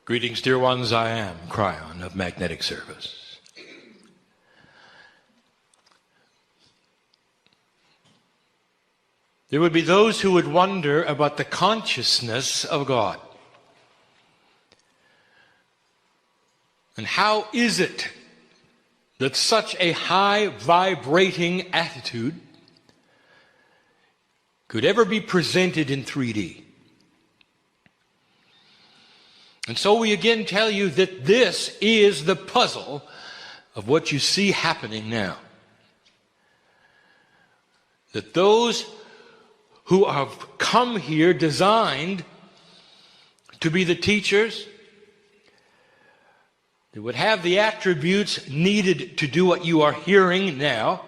Greetings, dear ones. I am Kryon of Magnetic Service. There would be those who would wonder about the consciousness of God. And how is it that such a high vibrating attitude could ever be presented in 3D? And so we again tell you that this is the puzzle of what you see happening now. That those who have come here designed to be the teachers, that would have the attributes needed to do what you are hearing now,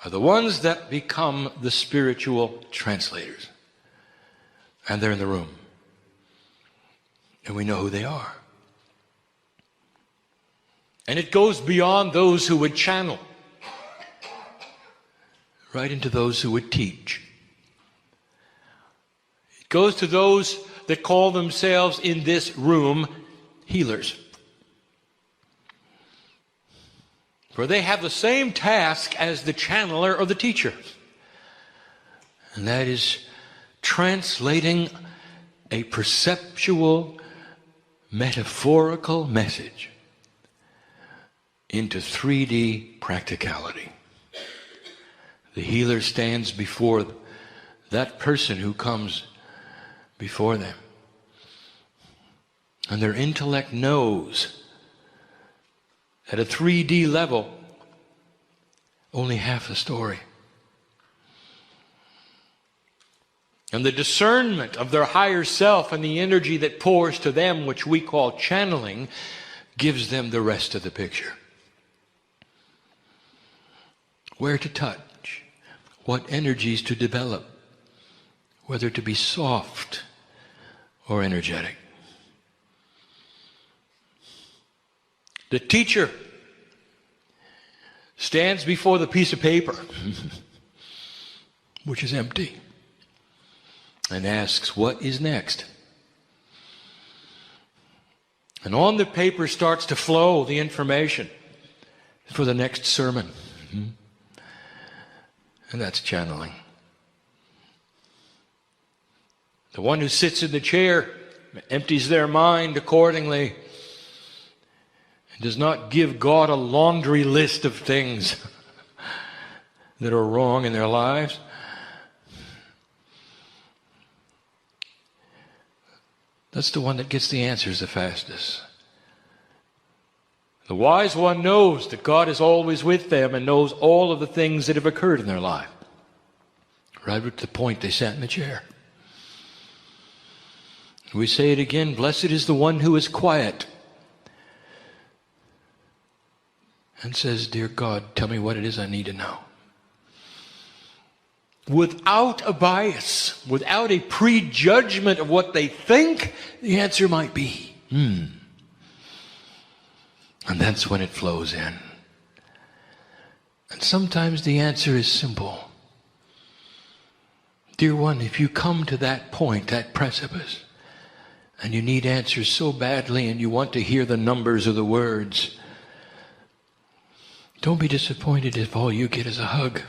are the ones that become the spiritual translators. And they're in the room. And we know who they are. And it goes beyond those who would channel, right into those who would teach. It goes to those that call themselves in this room healers. For they have the same task as the channeler or the teacher. And that is translating a perceptual, metaphorical message into 3D practicality. The healer stands before that person who comes before them. And their intellect knows at a 3D level only half the story. And the discernment of their higher self and the energy that pours to them, which we call channeling, gives them the rest of the picture. Where to touch, what energies to develop, whether to be soft or energetic. The teacher stands before the piece of paper, which is empty, and asks, what is next? And on the paper starts to flow the information for the next sermon. And that's channeling. The one who sits in the chair empties their mind accordingly and does not give God a laundry list of things that are wrong in their lives. That's the one that gets the answers the fastest. The wise one knows that God is always with them and knows all of the things that have occurred in their life. Right at the point they sat in the chair. We say it again, blessed is the one who is quiet and says, dear God, tell me what it is I need to know. Without a bias, without a prejudgment of what they think the answer might be. And that's when it flows in. And sometimes the answer is simple. Dear one, if you come to that point, that precipice, and you need answers so badly and you want to hear the numbers or the words, don't be disappointed if all you get is a hug.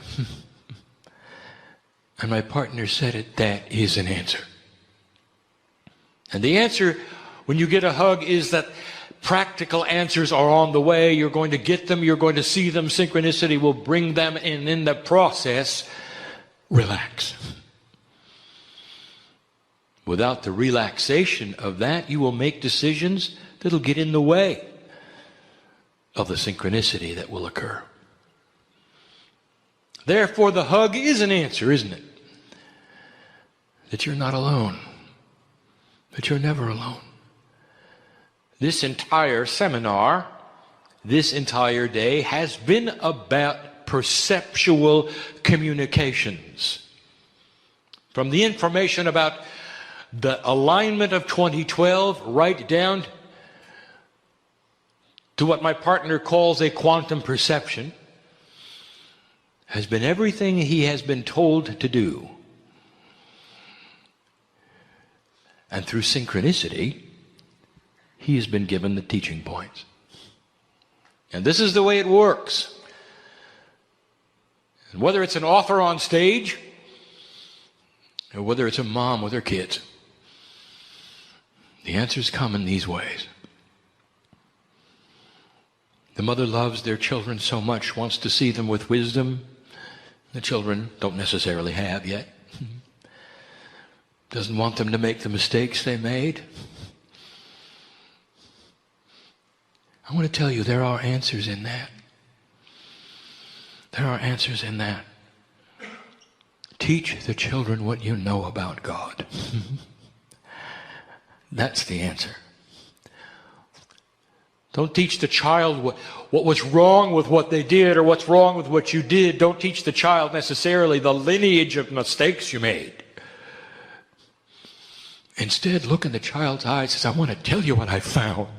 And my partner said it, that is an answer. And the answer when you get a hug is that practical answers are on the way. You're going to get them. You're going to see them. Synchronicity will bring them. And in the process, relax. Without the relaxation of that, you will make decisions that'll get in the way of the synchronicity that will occur. Therefore, the hug is an answer, isn't it? That you're not alone. That you're never alone. This entire seminar, this entire day, has been about perceptual communications. From the information about the alignment of 2012 right down to what my partner calls a quantum perception, has been everything he has been told to do. And through synchronicity, he has been given the teaching points. And this is the way it works. And whether it's an author on stage, or whether it's a mom with her kids, the answers come in these ways. The mother loves their children so much, wants to see them with wisdom. The children don't necessarily have yet. Doesn't want them to make the mistakes they made. I want to tell you, there are answers in that. There are answers in that. Teach the children what you know about God. That's the answer. Don't teach the child what was wrong with what they did or what's wrong with what you did. Don't teach the child necessarily the lineage of mistakes you made. Instead, look in the child's eyes and say, I want to tell you what I found.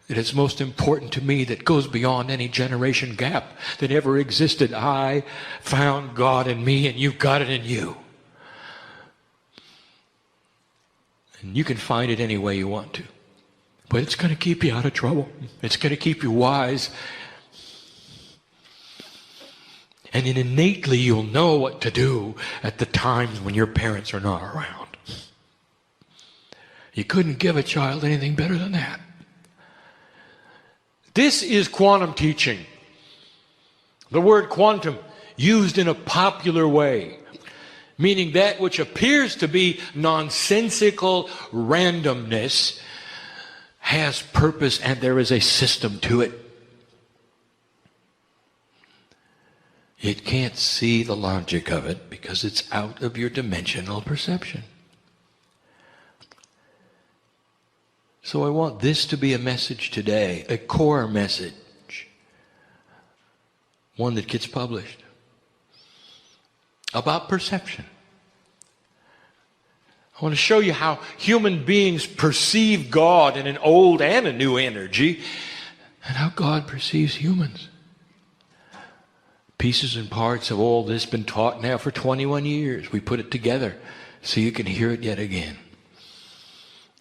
That is most important to me, that goes beyond any generation gap that ever existed. I found God in me, and you've got it in you. And you can find it any way you want to. But it's going to keep you out of trouble. It's going to keep you wise. And innately you'll know what to do at the times when your parents are not around. You couldn't give a child anything better than that. This is quantum teaching. The word quantum used in a popular way, meaning that which appears to be nonsensical randomness has purpose and there is a system to it. It can't see the logic of it because it's out of your dimensional perception. So I want this to be a message today, a core message, one that gets published, about perception. I want to show you how human beings perceive God in an old and a new energy, and how God perceives humans. Pieces and parts of all this been taught now for 21 years. We put it together so you can hear it yet again.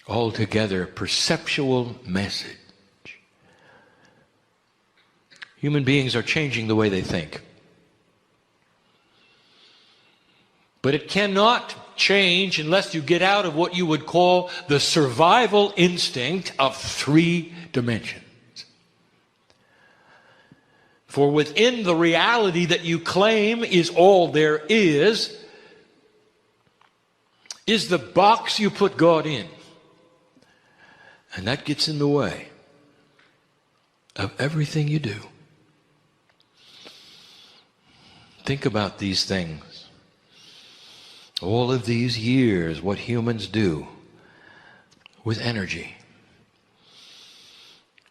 Altogether, perceptual message. Human beings are changing the way they think. But it cannot change unless you get out of what you would call the survival instinct of 3 dimensions. For within the reality that you claim is all there is the box you put God in. And that gets in the way of everything you do. Think about these things. All of these years, what humans do with energy.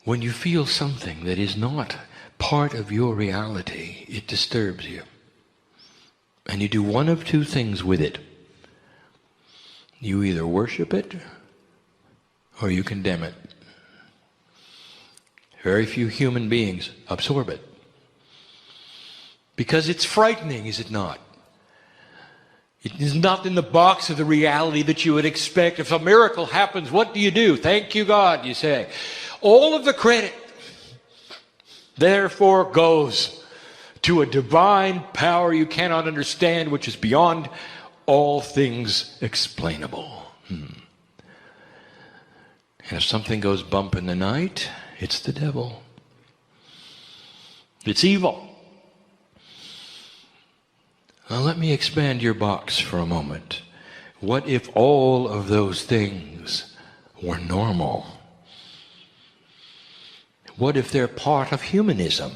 When you feel something that is not part of your reality, it disturbs you. And you do one of 2 things with it. You either worship it or you condemn it. Very few human beings absorb it. Because it's frightening, is it not? It is not in the box of the reality that you would expect. If a miracle happens, what do? Thank you, God, you say. All of the credit, therefore, goes to a divine power you cannot understand, which is beyond all things explainable. And if something goes bump in the night, it's the devil. It's evil. Now let me expand your box for a moment. What if all of those things were normal? What if they're part of humanism?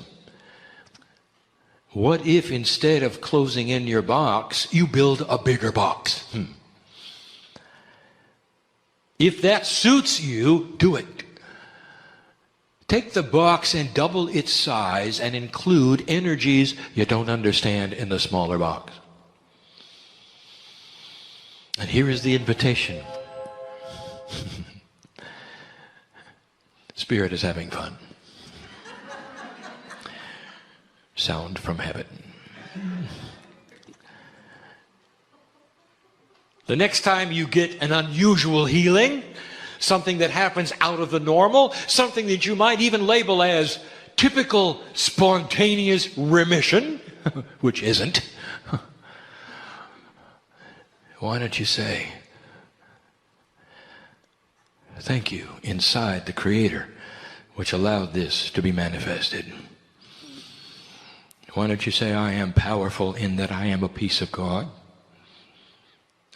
What if instead of closing in your box, you build a bigger box? If that suits you, do it. Take the box and double its size and include energies you don't understand in the smaller box. And here is the invitation. Spirit is having fun. Sound from heaven. The next time you get an unusual healing, something that happens out of the normal, something that you might even label as typical spontaneous remission, which isn't, why don't you say, thank you inside the Creator, which allowed this to be manifested. Why don't you say, I am powerful in that I am a piece of God,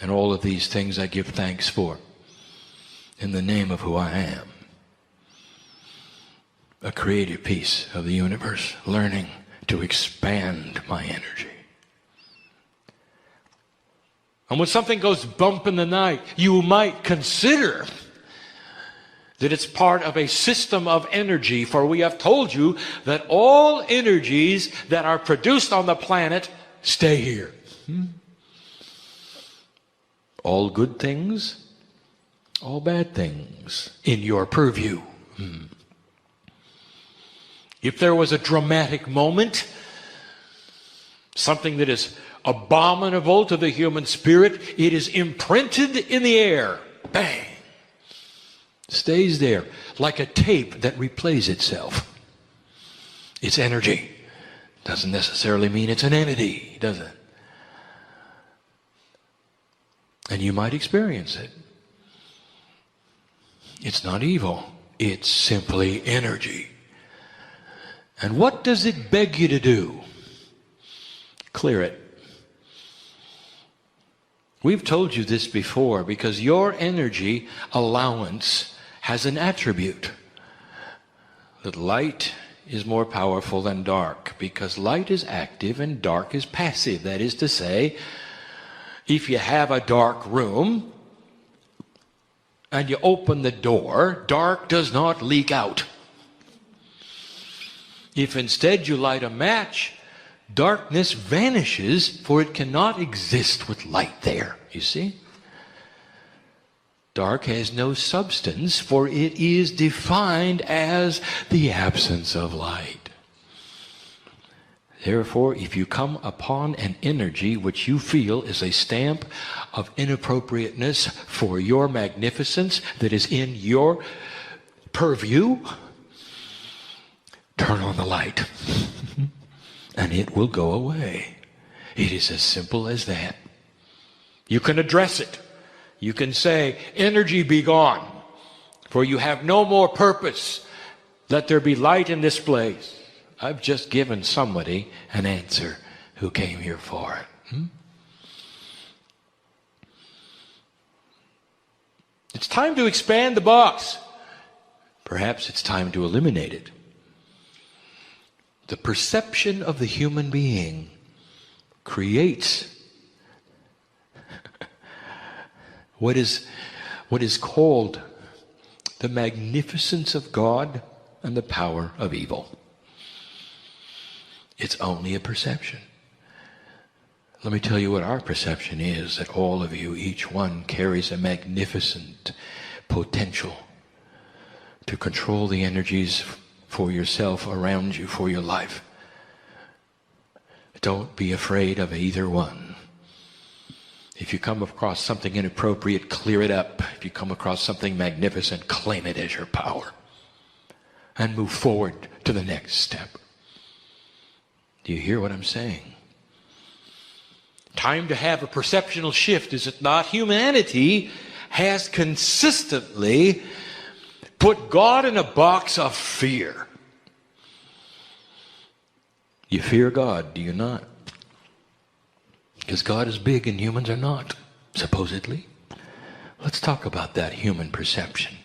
and all of these things I give thanks for in the name of who I am, a creative piece of the universe, learning to expand my energy. And when something goes bump in the night, you might consider that it's part of a system of energy, for we have told you that all energies that are produced on the planet stay here. All good things, all bad things in your purview. If there was a dramatic moment, something that is abominable to the human spirit, it is imprinted in the air. Bang! Stays there like a tape that replays itself. It's energy. Doesn't necessarily mean it's an entity, does it? And you might experience it. It's not evil. It's simply energy. And what does it beg you to do? Clear it. We've told you this before, because your energy allowance has an attribute. That light is more powerful than dark, because light is active and dark is passive. That is to say, if you have a dark room and you open the door, dark does not leak out. If instead you light a match, darkness vanishes, for it cannot exist with light there, you see? Dark has no substance, for it is defined as the absence of light. Therefore, if you come upon an energy which you feel is a stamp of inappropriateness for your magnificence that is in your purview, turn on the light and it will go away. It is as simple as that. You can address it. You can say, energy be gone, for you have no more purpose. Let there be light in this place. I've just given somebody an answer who came here for it. It's time to expand the box. Perhaps it's time to eliminate it. The perception of the human being creates what is called the magnificence of God and the power of evil. It's only a perception. Let me tell you what our perception is, that all of you, each one, carries a magnificent potential to control the energies for yourself, around you, for your life. Don't be afraid of either one. If you come across something inappropriate, clear it up. If you come across something magnificent, claim it as your power and move forward to the next step. Do you hear what I'm saying? Time to have a perceptual shift, is it not? Humanity has consistently put God in a box of fear. You fear God, do you not? Because God is big and humans are not, supposedly. Let's talk about that human perception.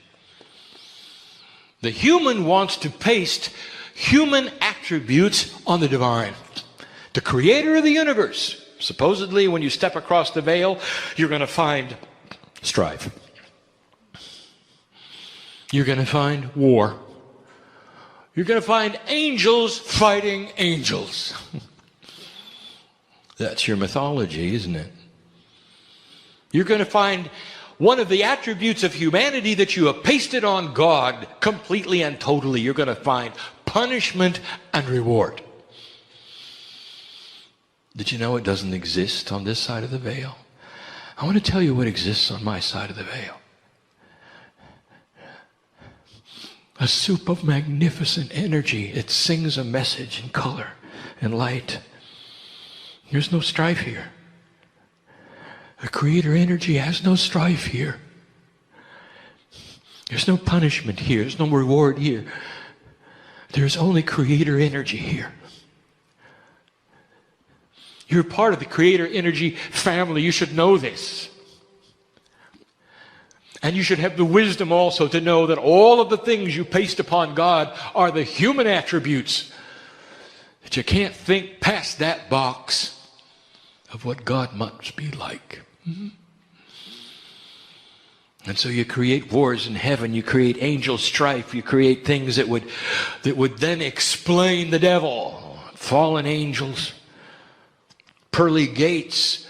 The human wants to paste human attributes on the divine. The creator of the universe. Supposedly, when you step across the veil, you're going to find strife. You're going to find war. You're going to find angels fighting angels. That's your mythology, isn't it? You're going to find one of the attributes of humanity that you have pasted on God completely and totally. You're going to find punishment and reward. Did you know it doesn't exist on this side of the veil? I want to tell you what exists on my side of the veil. A soup of magnificent energy. It sings a message in color and light. There's no strife here. The Creator energy has no strife here. There's no punishment here. There's no reward here. There's only Creator energy here. You're part of the Creator energy family. You should know this. And you should have the wisdom also to know that all of the things you paste upon God are the human attributes. That you can't think past that box of what God must be like. Mm-hmm. And so you create wars in heaven, you create angel strife, you create things that would then explain the devil. Fallen angels, pearly gates,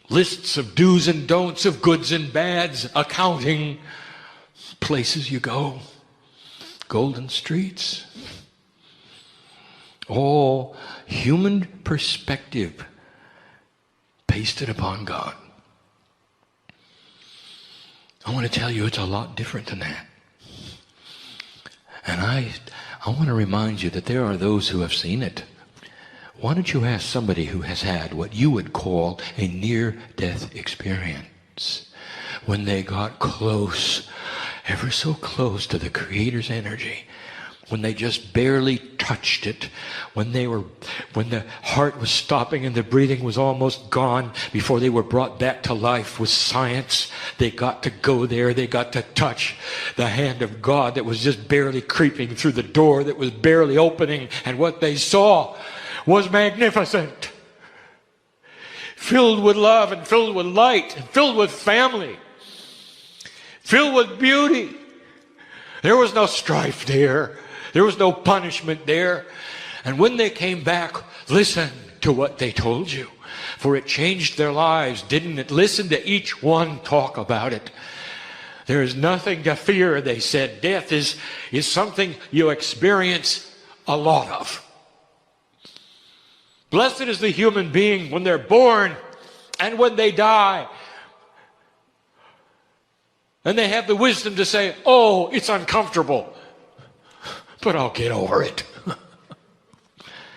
lists of do's and don'ts, of goods and bads, accounting, places you go, golden streets. All human perspective pasted upon God. I want to tell you it's a lot different than that. And I want to remind you that there are those who have seen it. Why don't you ask somebody who has had what you would call a near-death experience, when they got close, ever so close to the Creator's energy, when they just barely touched it, when the heart was stopping and the breathing was almost gone, before they were brought back to life with science. They got to go there. They got to touch the hand of God that was just barely creeping through the door that was barely opening, and what they saw was magnificent, filled with love and filled with light and filled with family, filled with beauty. There was no strife there. There was no punishment there. And when they came back, listen to what they told you, for it changed their lives, didn't it? Listen to each one talk about it. There is nothing to fear, they said. Death is something you experience a lot of. Blessed is the human being when they're born and when they die. And they have the wisdom to say, oh, it's uncomfortable, but I'll get over it.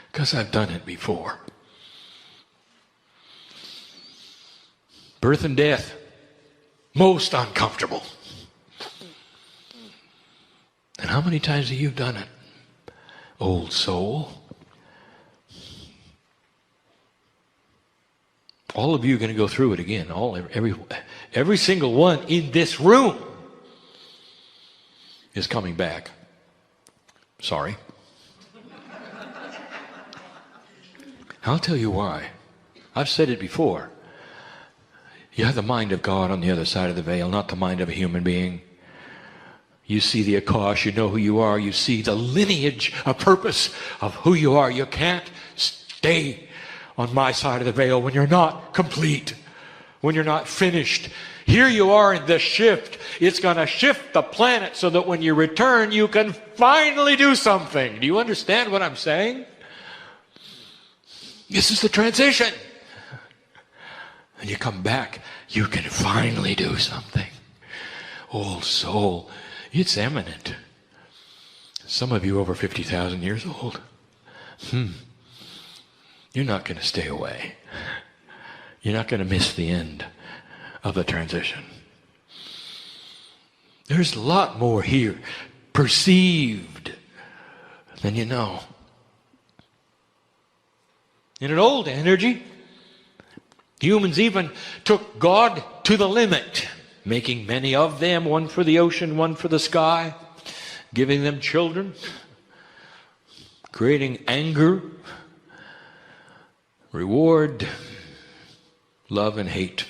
Because I've done it before. Birth and death, most uncomfortable. And how many times have you done it, old soul? All of you are going to go through it again. Every single one in this room is coming back. Sorry. I'll tell you why. I've said it before. You have the mind of God on the other side of the veil, not the mind of a human being. You see the Akash, you know who you are. You see the lineage, a purpose of who you are. You can't stay on my side of the veil when you're not complete, when you're not finished. Here you are in this shift. It's going to shift the planet so that when you return, you can finally do something. Do you understand what I'm saying? This is the transition. And you come back, you can finally do something. Old soul, it's imminent. Some of you over 50,000 years old. You're not going to stay away. You're not going to miss the end of the transition. There's a lot more here perceived than you know. In an old energy, humans even took God to the limit, making many of them, one for the ocean, one for the sky, giving them children, creating anger, reward, love and hate.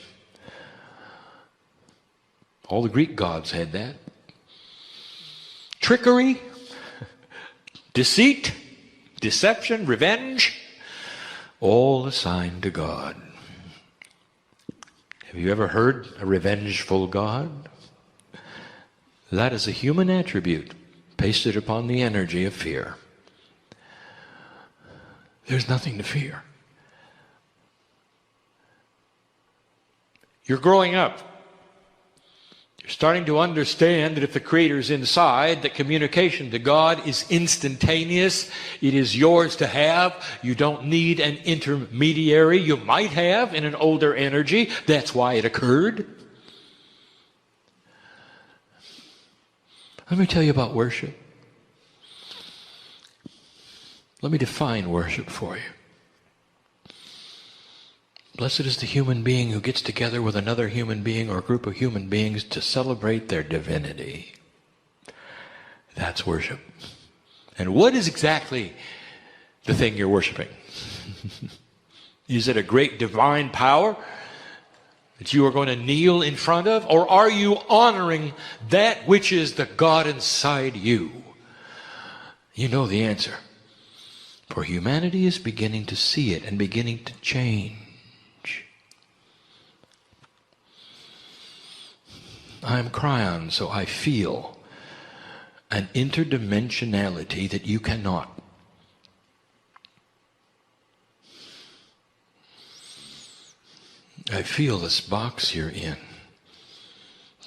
All the Greek gods had that. Trickery, deceit, deception, revenge, all assigned to God. Have you ever heard a revengeful God? That is a human attribute pasted upon the energy of fear. There's nothing to fear. You're growing up. You're starting to understand that if the Creator is inside, that communication to God is instantaneous. It is yours to have. You don't need an intermediary. You might have in an older energy. That's why it occurred. Let me tell you about worship. Let me define worship for you. Blessed is the human being who gets together with another human being or a group of human beings to celebrate their divinity. That's worship. And what is exactly the thing you're worshiping? Is it a great divine power that you are going to kneel in front of? Or are you honoring that which is the God inside you? You know the answer. For humanity is beginning to see it and beginning to change. I'm Kryon, so I feel an interdimensionality that you cannot. I feel this box you're in.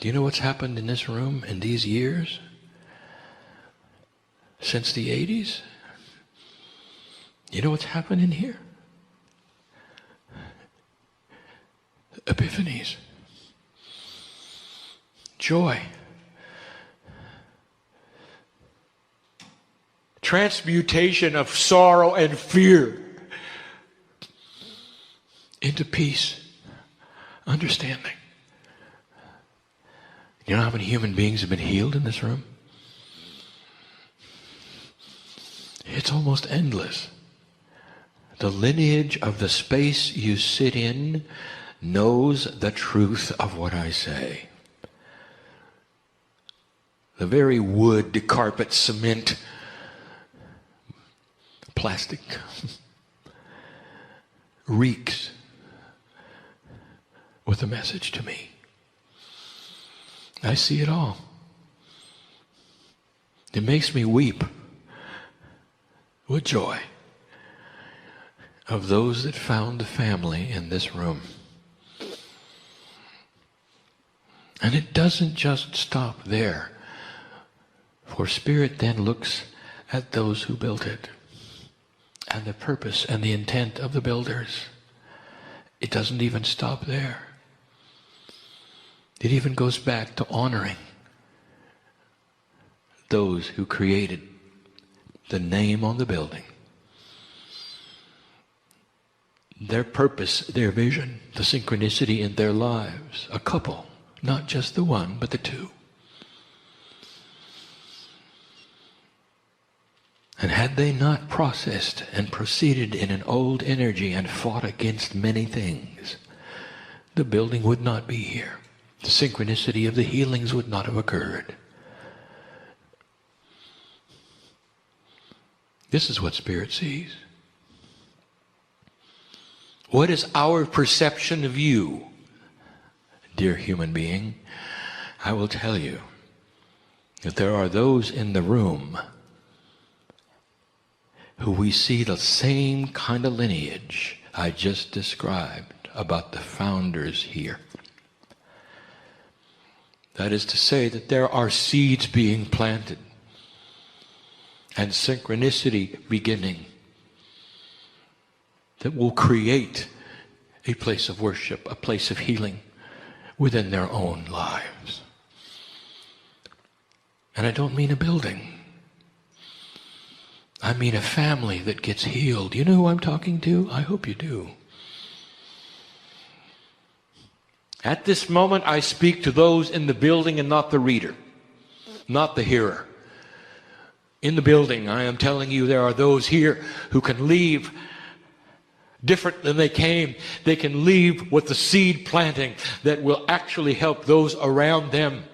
Do you know what's happened in this room in these years? Since the 80s? You know what's happened in here? Epiphanies. Joy. Transmutation of sorrow and fear into peace, understanding. You know how many human beings have been healed in this room? It's almost endless. The lineage of the space you sit in knows the truth of what I say. The very wood, carpet, cement, plastic reeks with a message to me. I see it all. It makes me weep with joy of those that found the family in this room. And it doesn't just stop there. For Spirit then looks at those who built it and the purpose and the intent of the builders. It doesn't even stop there. It even goes back to honoring those who created the name on the building, their purpose, their vision, the synchronicity in their lives. A couple, not just the one, but the two. And had they not processed and proceeded in an old energy and fought against many things, the building would not be here. The synchronicity of the healings would not have occurred. This is what Spirit sees. What is our perception of you, dear human being? I will tell you that there are those in the room who we see the same kind of lineage I just described about the founders here. That is to say that there are seeds being planted and synchronicity beginning that will create a place of worship, a place of healing within their own lives. And I don't mean a building. I mean a family that gets healed. You know who I'm talking to? I hope you do. At this moment, I speak to those in the building and not the reader, not the hearer. In the building, I am telling you there are those here who can leave different than they came. They can leave with the seed planting that will actually help those around them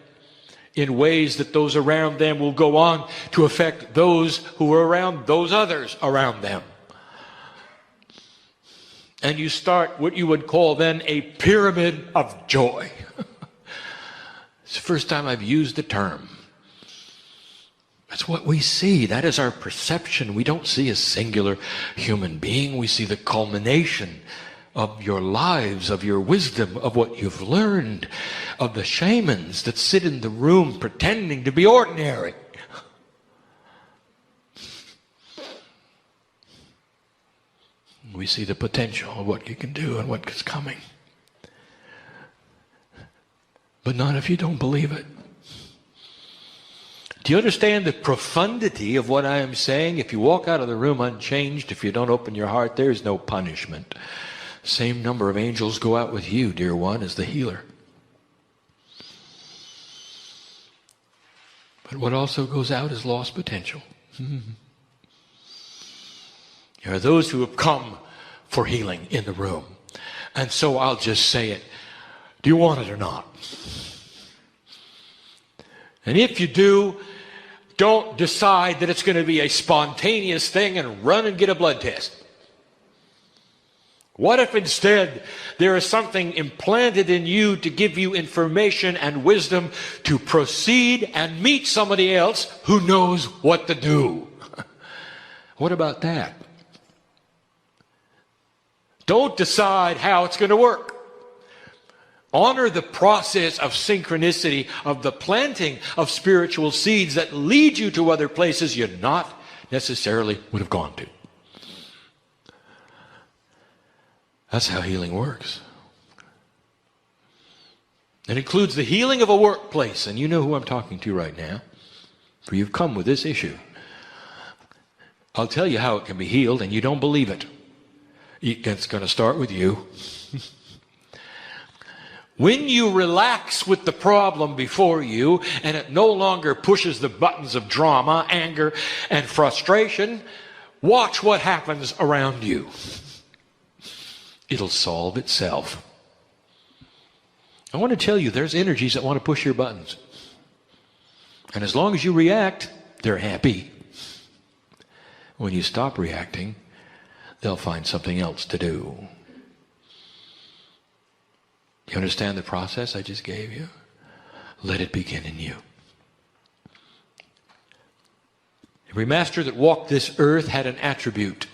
in ways that those around them will go on to affect those who are around those others around them. And you start what you would call then a pyramid of joy. It's the first time I've used the term. That's what we see. That is our perception. We don't see a singular human being. We see the culmination of your lives, of your wisdom, of what you've learned, of the shamans that sit in the room pretending to be ordinary. We see the potential of what you can do and what is coming. But not if you don't believe it. Do you understand the profundity of what I am saying? If you walk out of the room unchanged, if you don't open your heart, there is no punishment. Same number of angels go out with you, dear one, as the healer. But what also goes out is lost potential. There are those who have come for healing in the room. And so I'll just say it. Do you want it or not? And if you do, don't decide that it's going to be a spontaneous thing and run and get a blood test. What if instead there is something implanted in you to give you information and wisdom to proceed and meet somebody else who knows what to do? What about that? Don't decide how it's going to work. Honor the process of synchronicity, of the planting of spiritual seeds that lead you to other places you not necessarily would have gone to. That's how healing works. It includes the healing of a workplace, and you know who I'm talking to right now, for you've come with this issue. I'll tell you how it can be healed, and you don't believe it. It's going to start with you. When you relax with the problem before you and it no longer pushes the buttons of drama, anger, and frustration, watch what happens around you. It'll solve itself. I want to tell you, there's energies that want to push your buttons. And as long as you react, they're happy. When you stop reacting, they'll find something else to do. You understand the process I just gave you? Let it begin in you. Every master that walked this earth had an attribute.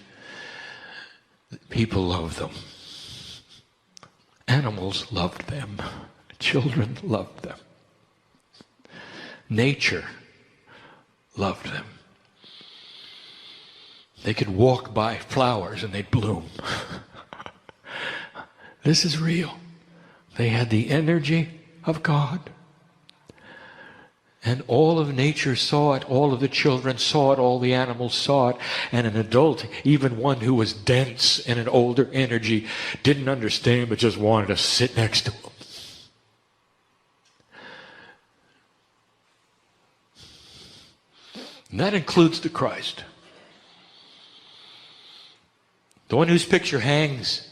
People loved them. Animals loved them. Children loved them. Nature loved them. They could walk by flowers and they'd bloom. This is real. They had the energy of God. And all of nature saw it, all of the children saw it, all the animals saw it, and an adult, even one who was dense and an older energy, didn't understand but just wanted to sit next to him. And that includes the Christ. The one whose picture hangs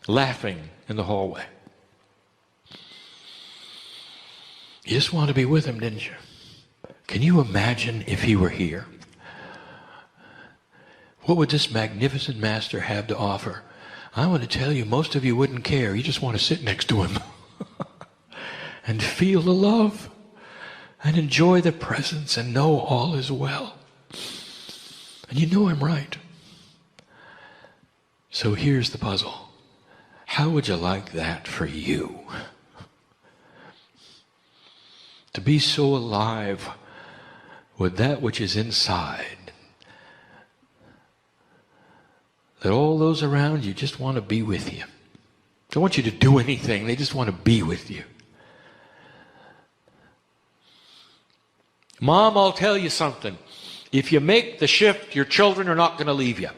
laughing in the hallway. You just want to be with him, didn't you? Can you imagine if he were here? What would this magnificent master have to offer? I want to tell you, most of you wouldn't care. You just want to sit next to him and feel the love and enjoy the presence and know all is well. And you know I'm right. So here's the puzzle. How would you like that for you? To be so alive with that which is inside that all those around you just want to be with you. Don't want you to do anything. They just want to be with you. Mom, I'll tell you something. If you make the shift, your children are not going to leave you.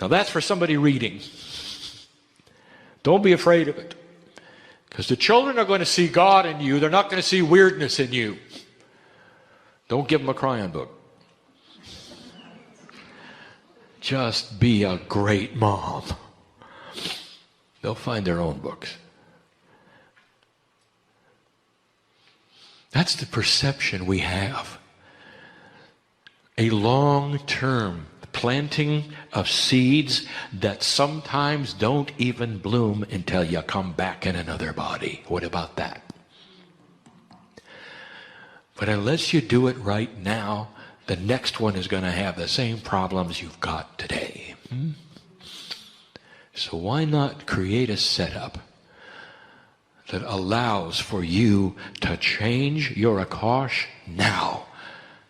Now that's for somebody reading. Don't be afraid of it. Because the children are going to see God in you. They're not going to see weirdness in you. Don't give them a Kryon book. Just be a great mom. They'll find their own books. That's the perception we have. A long-term planting of seeds that sometimes don't even bloom until you come back in another body. What about that? But unless you do it right now, the next one is going to have the same problems you've got today. So why not create a setup that allows for you to change your Akash now,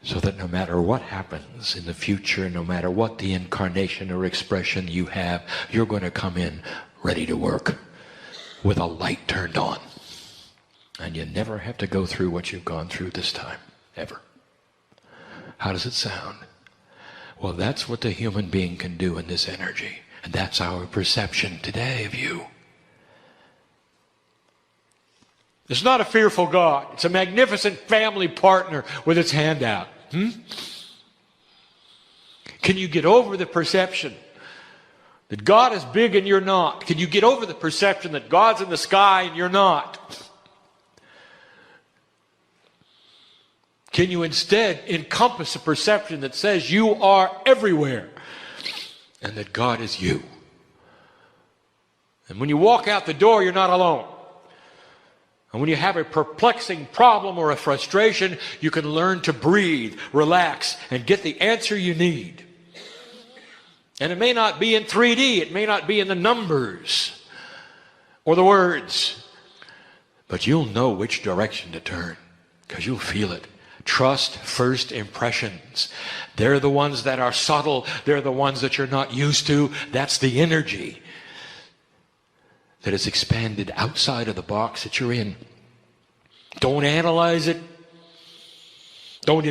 so that no matter what happens in the future, no matter what the incarnation or expression you have, you're going to come in ready to work with a light turned on. And you never have to go through what you've gone through this time, ever. How does it sound? Well, that's what the human being can do in this energy. And that's our perception today of you. It's not a fearful God. It's a magnificent family partner with its hand out. Can you get over the perception that God is big and you're not? Can you get over the perception that God's in the sky and you're not? Can you instead encompass a perception that says you are everywhere and that God is you? And when you walk out the door, you're not alone. And when you have a perplexing problem or a frustration, you can learn to breathe, relax, and get the answer you need. And it may not be in 3D, it may not be in the numbers or the words, but you'll know which direction to turn because you'll feel it. Trust first impressions. They're the ones that are subtle. They're the ones that you're not used to. That's the energy that is expanded outside of the box that you're in. Don't analyze it. Don't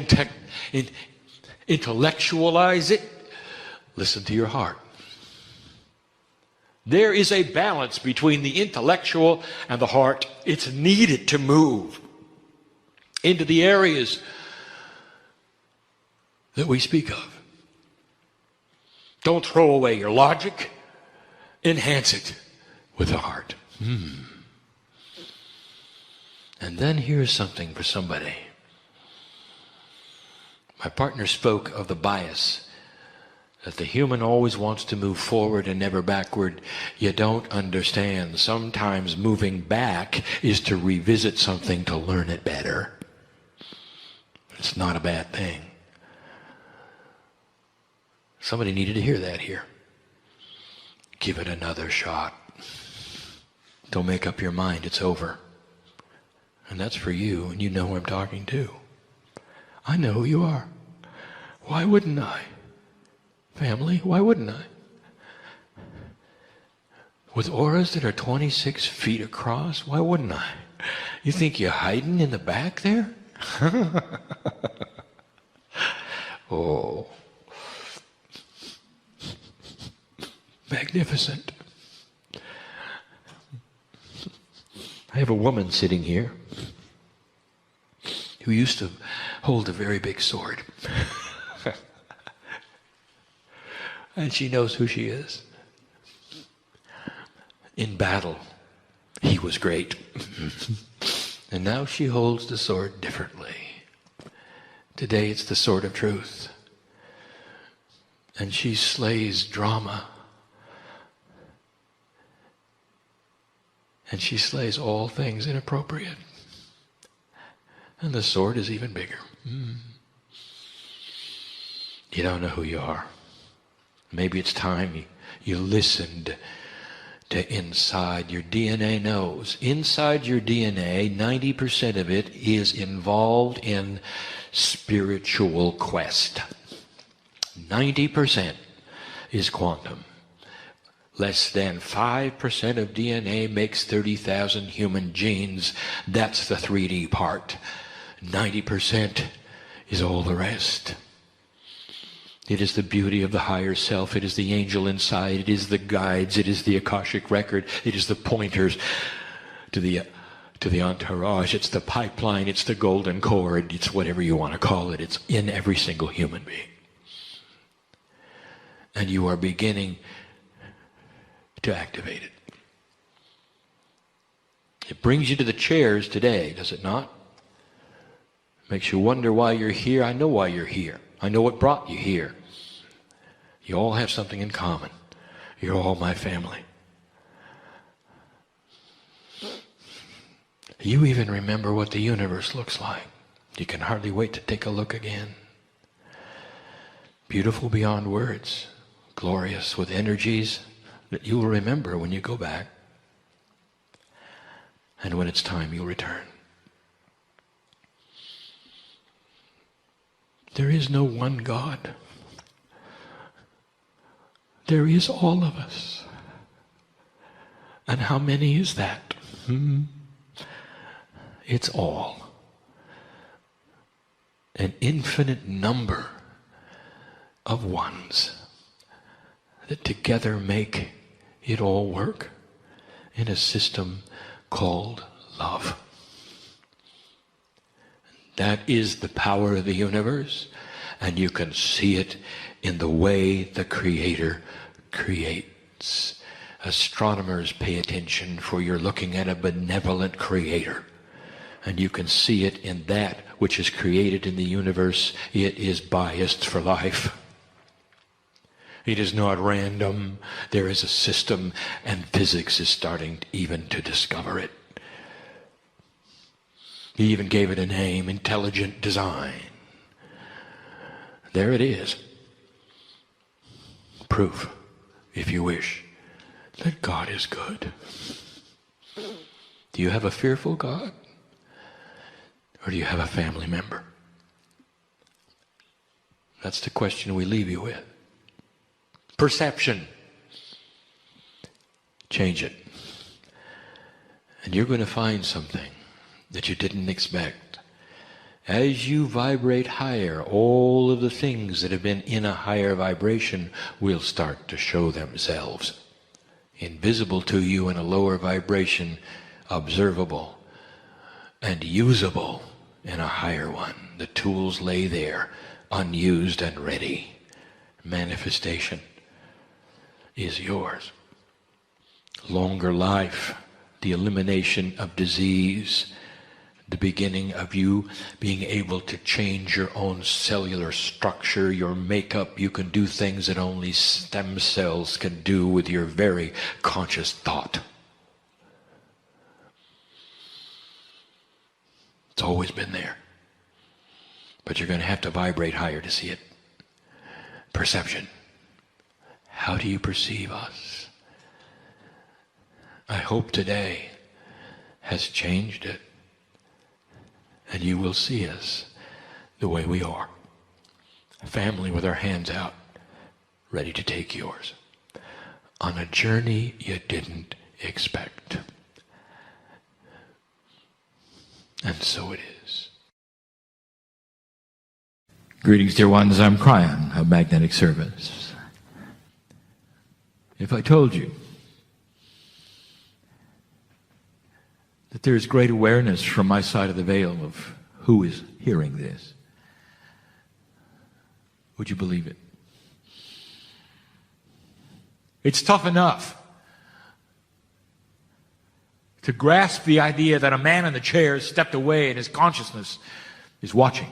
intellectualize it. Listen to your heart. There is a balance between the intellectual and the heart. It's needed to move into the areas that we speak of. Don't throw away your logic. Enhance it with the heart. And then here's something for somebody. My partner spoke of the bias that the human always wants to move forward and never backward. You don't understand. Sometimes moving back is to revisit something to learn it better. It's not a bad thing. Somebody needed to hear that here. Give it another shot. Don't make up your mind. It's over. And that's for you, and you know who I'm talking to. I know who you are. Why wouldn't I? Family, why wouldn't I? With auras that are 26 feet across, why wouldn't I? You think you're hiding in the back there? Oh. Magnificent. I have a woman sitting here who used to hold a very big sword. And she knows who she is. In battle, he was great. And now she holds the sword differently. Today it's the sword of truth. And she slays drama. And she slays all things inappropriate. And the sword is even bigger. You don't know who you are. Maybe it's time you listened to inside. Your DNA knows. Inside your DNA, 90% of it is involved in spiritual quest. 90% is quantum. Less than 5% of DNA makes 30,000 human genes. That's the 3D part. 90% is all the rest. It is the beauty of the higher self. It is the angel inside. It is the guides. It is the Akashic record. It is the pointers to the entourage. It's the pipeline. It's the golden cord. It's whatever you want to call it. It's in every single human being. And you are beginning to activate it. It brings you to the chairs today, does it not? Makes you wonder why you're here. I know why you're here. I know what brought you here. You all have something in common. You're all my family. You even remember what the universe looks like. You can hardly wait to take a look again. Beautiful beyond words. Glorious with energies that you will remember when you go back, and when it's time you'll return. There is no one God. There is all of us. And how many is that? It's all. An infinite number of ones that together make it all work in a system called love. That is the power of the universe, and you can see it in the way the Creator creates. Astronomers, pay attention, for you're looking at a benevolent Creator. And you can see it in that which is created in the universe. It is biased for life. It is not random. There is a system, and physics is starting even to discover it. He even gave it a name, intelligent design. There it is. Proof, if you wish, that God is good. Do you have a fearful God? Or do you have a family member? That's the question we leave you with. Perception. Change it. And you're going to find something that you didn't expect. As you vibrate higher, all of the things that have been in a higher vibration will start to show themselves. Invisible to you in a lower vibration, observable and usable in a higher one. The tools lay there, unused and ready. Manifestation is yours. Longer life, the elimination of disease, the beginning of you being able to change your own cellular structure, your makeup. You can do things that only stem cells can do with your very conscious thought. It's always been there. But you're going to have to vibrate higher to see it. Perception. How do you perceive us? I hope today has changed it. And you will see us the way we are. A family with our hands out, ready to take yours. On a journey you didn't expect. And so it is. Greetings, dear ones. I'm Kryon of Magnetic Service. If I told you that there's great awareness from my side of the veil of who is hearing this, would you believe it? It's tough enough to grasp the idea that a man in the chair has stepped away and his consciousness is watching.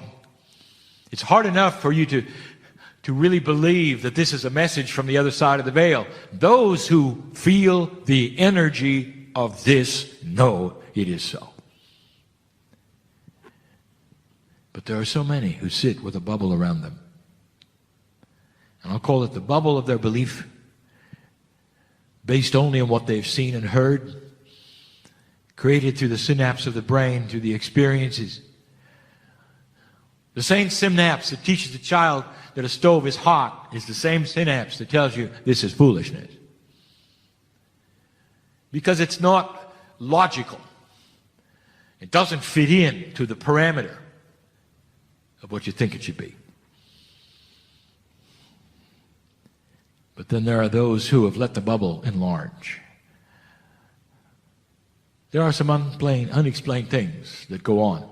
It's hard enough for you to really believe that this is a message from the other side of the veil. Those who feel the energy of this know it is so. But there are so many who sit with a bubble around them. And I'll call it the bubble of their belief, based only on what they've seen and heard, created through the synapse of the brain, through the experiences. The same synapse that teaches a child that a stove is hot is the same synapse that tells you this is foolishness. Because it's not logical. It doesn't fit in to the parameter of what you think it should be. But then there are those who have let the bubble enlarge. There are some unexplained things that go on,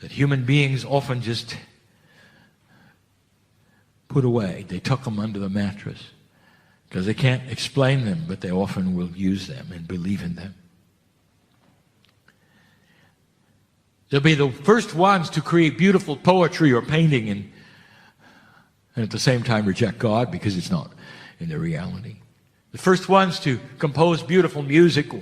that human beings often just put away. They tuck them under the mattress because they can't explain them, but they often will use them and believe in them. They'll be the first ones to create beautiful poetry or painting and at the same time reject God because it's not in their reality. The first ones to compose beautiful music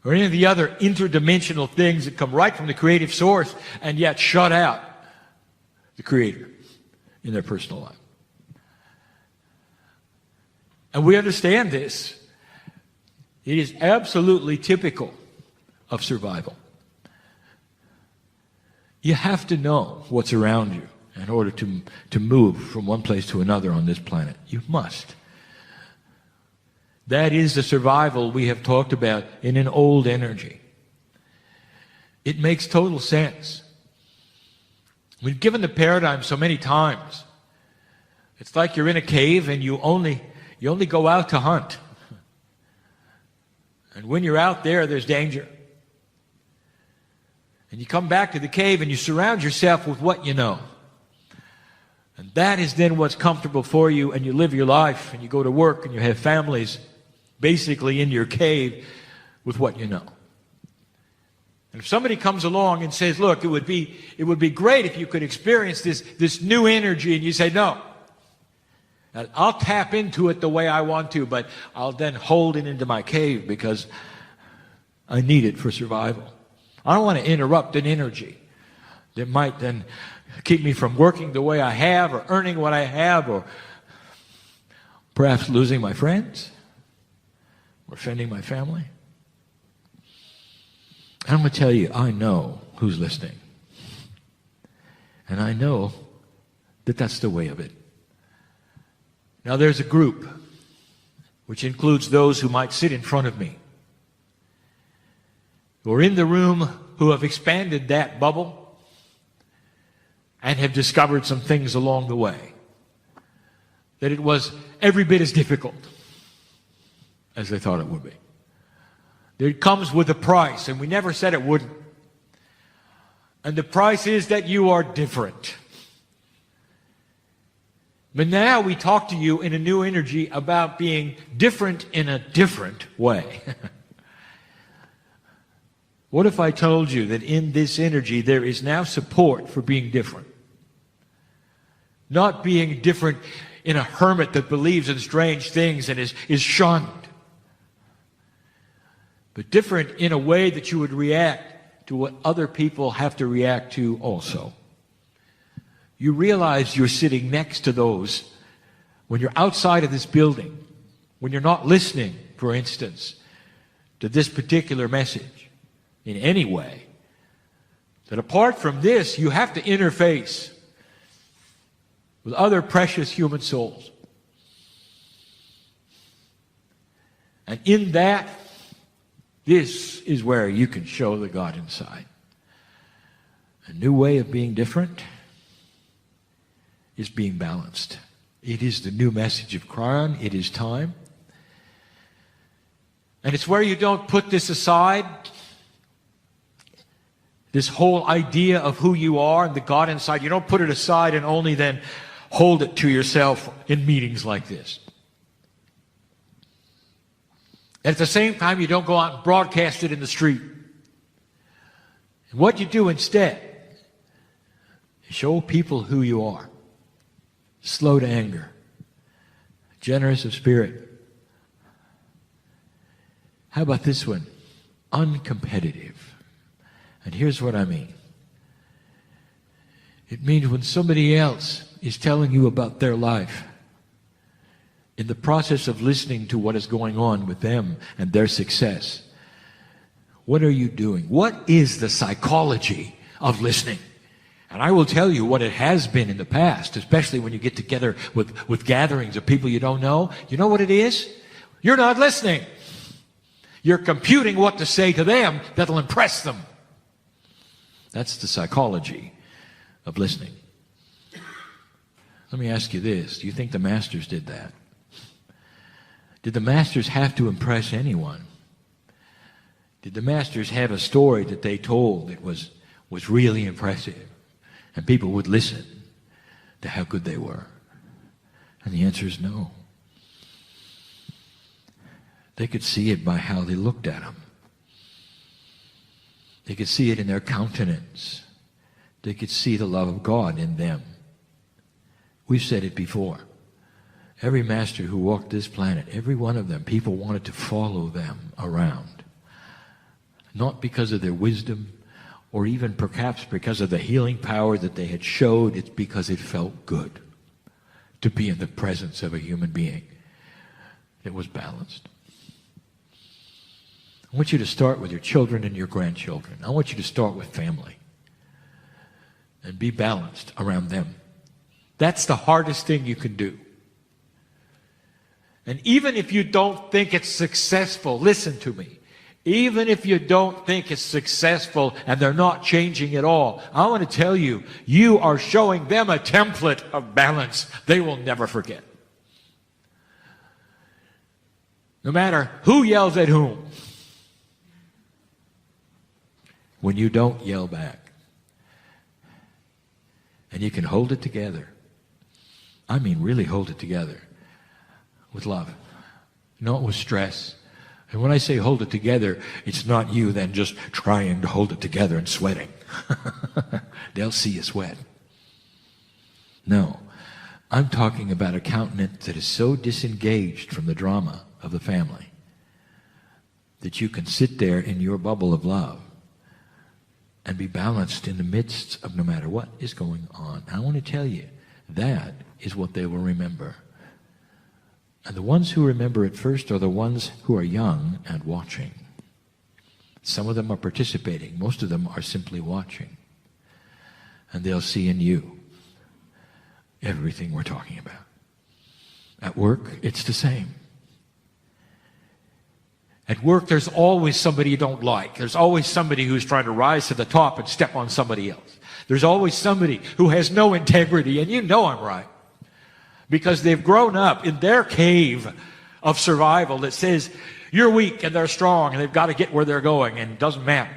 or any of the other interdimensional things that come right from the creative source and yet shut out the Creator in their personal life. And we understand this. It is absolutely typical of survival. You have to know what's around you in order to move from one place to another on this planet. You must. That is the survival we have talked about in an old energy. It makes total sense. We've given the paradigm so many times. It's like you're in a cave and you only go out to hunt. And when you're out there, there's danger. And you come back to the cave and you surround yourself with what you know. And that is then what's comfortable for you, and you live your life and you go to work and you have families basically in your cave with what you know. And if somebody comes along and says, look, it would be great if you could experience this new energy, and you say, no, I'll tap into it the way I want to, but I'll then hold it into my cave because I need it for survival. I don't want to interrupt an energy that might then keep me from working the way I have, or earning what I have, or perhaps losing my friends, or offending my family. And I'm going to tell you, I know who's listening. And I know that that's the way of it. Now there's a group which includes those who might sit in front of me, who are in the room, who have expanded that bubble and have discovered some things along the way. That it was every bit as difficult as they thought it would be. That it comes with a price, and we never said it wouldn't. And the price is that you are different. But now we talk to you in a new energy about being different in a different way. What if I told you that in this energy there is now support for being different? Not being different in a hermit that believes in strange things and is shunned. But different in a way that you would react to what other people have to react to also. You realize you're sitting next to those when you're outside of this building, when you're not listening, for instance, to this particular message in any way, that apart from this, you have to interface with other precious human souls. And in that, this is where you can show the God inside. A new way of being different is being balanced. It is the new message of Kryon. It is time. And it's where you don't put this aside, this whole idea of who you are and the God inside. You don't put it aside and only then hold it to yourself in meetings like this. And at the same time, you don't go out and broadcast it in the street. And what you do instead is show people who you are. Slow to anger. Generous of spirit. How about this one? Uncompetitive. And here's what I mean. It means when somebody else is telling you about their life, in the process of listening to what is going on with them and their success, what are you doing? What is the psychology of listening? And I will tell you what it has been in the past, especially when you get together with gatherings of people you don't know. You know what it is? You're not listening. You're computing what to say to them that'll impress them. That's the psychology of listening. Let me ask you this. Do you think the masters did that? Did the masters have to impress anyone? Did the masters have a story that they told that was really impressive and people would listen to how good they were? And the answer is no. They could see it by how they looked at them. They could see it in their countenance. They could see the love of God in them. We've said it before. Every master who walked this planet, every one of them, people wanted to follow them around. Not because of their wisdom, or even perhaps because of the healing power that they had showed. It's because it felt good to be in the presence of a human being it was balanced. I want you to start with your children and your grandchildren. I want you to start with family and be balanced around them. That's the hardest thing you can do. And even if you don't think it's successful, listen to me. Even if you don't think it's successful and they're not changing at all, I want to tell you, you are showing them a template of balance they will never forget. No matter who yells at whom, when you don't yell back, and you can hold it together, I mean really hold it together with love, not with stress. And when I say hold it together, it's not you then just trying to hold it together and sweating. They'll see you sweat. No, I'm talking about a countenance that is so disengaged from the drama of the family that you can sit there in your bubble of love and be balanced in the midst of no matter what is going on. I want to tell you, that is what they will remember. And the ones who remember it first are the ones who are young and watching. Some of them are participating. Most of them are simply watching. And they'll see in you everything we're talking about. At work, it's the same. At work, there's always somebody you don't like. There's always somebody who's trying to rise to the top and step on somebody else. There's always somebody who has no integrity, and you know I'm right. Because they've grown up in their cave of survival that says, you're weak and they're strong and they've got to get where they're going, and it doesn't matter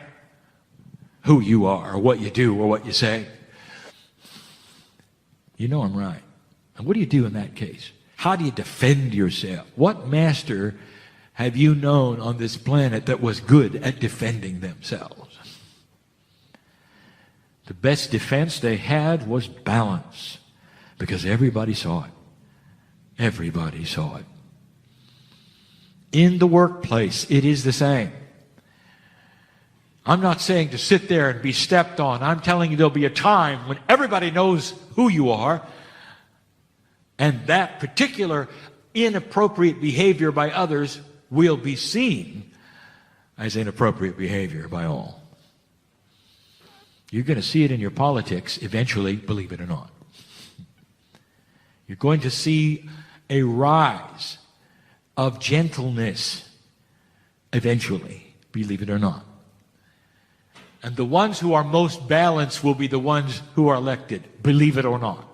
who you are or what you do or what you say. You know I'm right. And what do you do in that case? How do you defend yourself? What master have you known on this planet that was good at defending themselves? The best defense they had was balance, because everybody saw it. Everybody saw it. In the workplace, it is the same. I'm not saying to sit there and be stepped on. I'm telling you there'll be a time when everybody knows who you are, and that particular inappropriate behavior by others will be seen as inappropriate behavior by all. You're going to see it in your politics eventually, believe it or not. You're going to see a rise of gentleness eventually, believe it or not. And the ones who are most balanced will be the ones who are elected, believe it or not.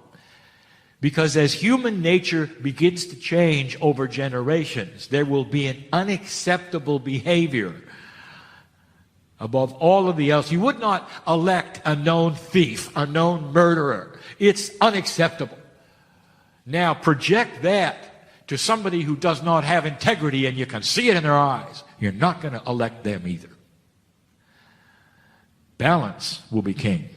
Because as human nature begins to change over generations, there will be an unacceptable behavior above all of the else. You would not elect a known thief, a known murderer. It's unacceptable. Now project that to somebody who does not have integrity, and you can see it in their eyes. You're not going to elect them either. Balance will be king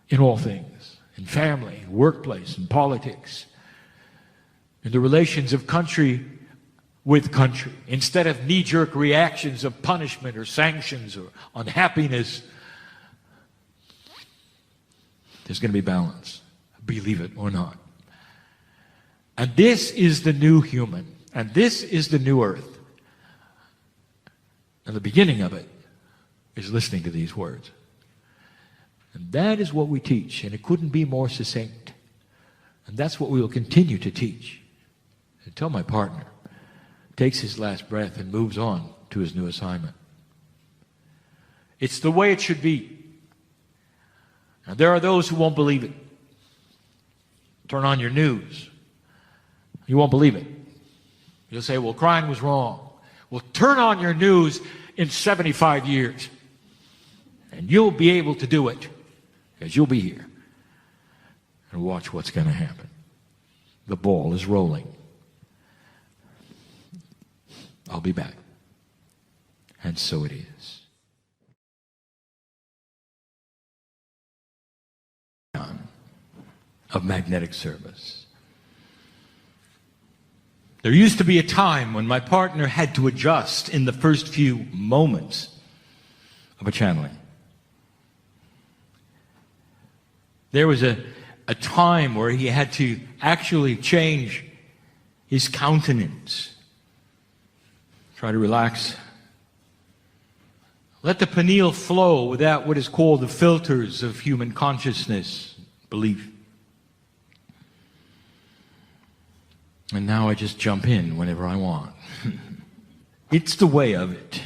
in all things, in family, in workplace, in politics, in the relations of country with country. Instead of knee-jerk reactions of punishment or sanctions or unhappiness, there's going to be balance, believe it or not. And this is the new human, and this is the new earth. And the beginning of it is listening to these words. And that is what we teach, and it couldn't be more succinct. And that's what we will continue to teach until my partner takes his last breath and moves on to his new assignment. It's the way it should be. Now, there are those who won't believe it. Turn on your news. You won't believe it. You'll say, well, Kryon was wrong. Well, turn on your news in 75 years. And you'll be able to do it, because you'll be here. And watch what's going to happen. The ball is rolling. I'll be back. And so it is. Of magnetic service. There used to be a time when my partner had to adjust in the first few moments of a channeling. There was a time where he had to actually change his countenance. Try to relax. Let the pineal flow without what is called the filters of human consciousness, belief. And now I just jump in whenever I want. It's the way of it.